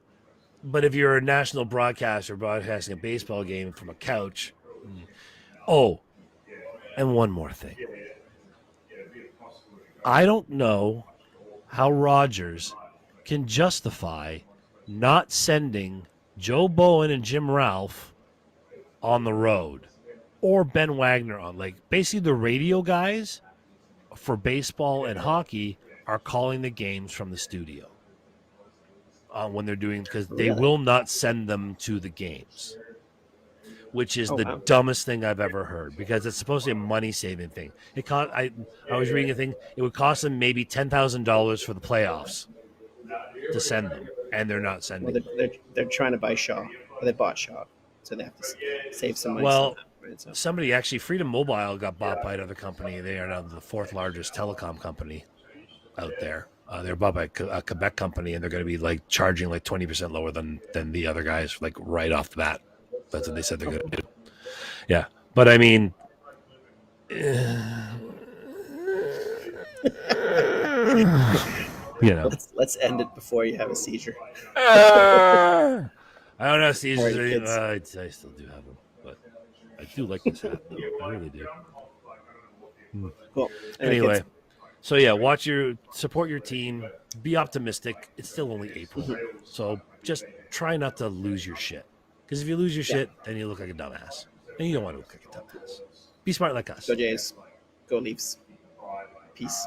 but if you're a national broadcaster broadcasting a baseball game from a couch. Oh, and one more thing. I don't know how Rogers can justify not sending Joe Bowen and Jim Ralph on the road, or Ben Wagner on. Like, basically the radio guys for baseball and hockey are calling the games from the studio when they're doing, because they will not send them to the games, which is the dumbest thing I've ever heard, because it's supposed to be a money-saving thing. It cost, I was reading a thing, it would cost them maybe $10,000 for the playoffs to send them, and they're not sending them. They're trying to buy Shaw, or they bought Shaw, so they have to save some money. Well, somebody actually, Freedom Mobile got bought by another company. They are now the fourth largest telecom company out there. They're bought by a Quebec company, and they're going to be like charging like 20% lower than the other guys, like right off the bat. That's what they said they're going to do. Yeah, but I mean, let's end it before you have a seizure. I don't know seizures. I still do have them, but I do like this hat, though. I really do. Cool. Anyway, so yeah, support your team. Be optimistic. It's still only April, so just try not to lose your shit. Because if you lose your shit, then you look like a dumbass, and you don't want to look like a dumbass. Be smart like us. Go Jays. Go Leafs. Peace.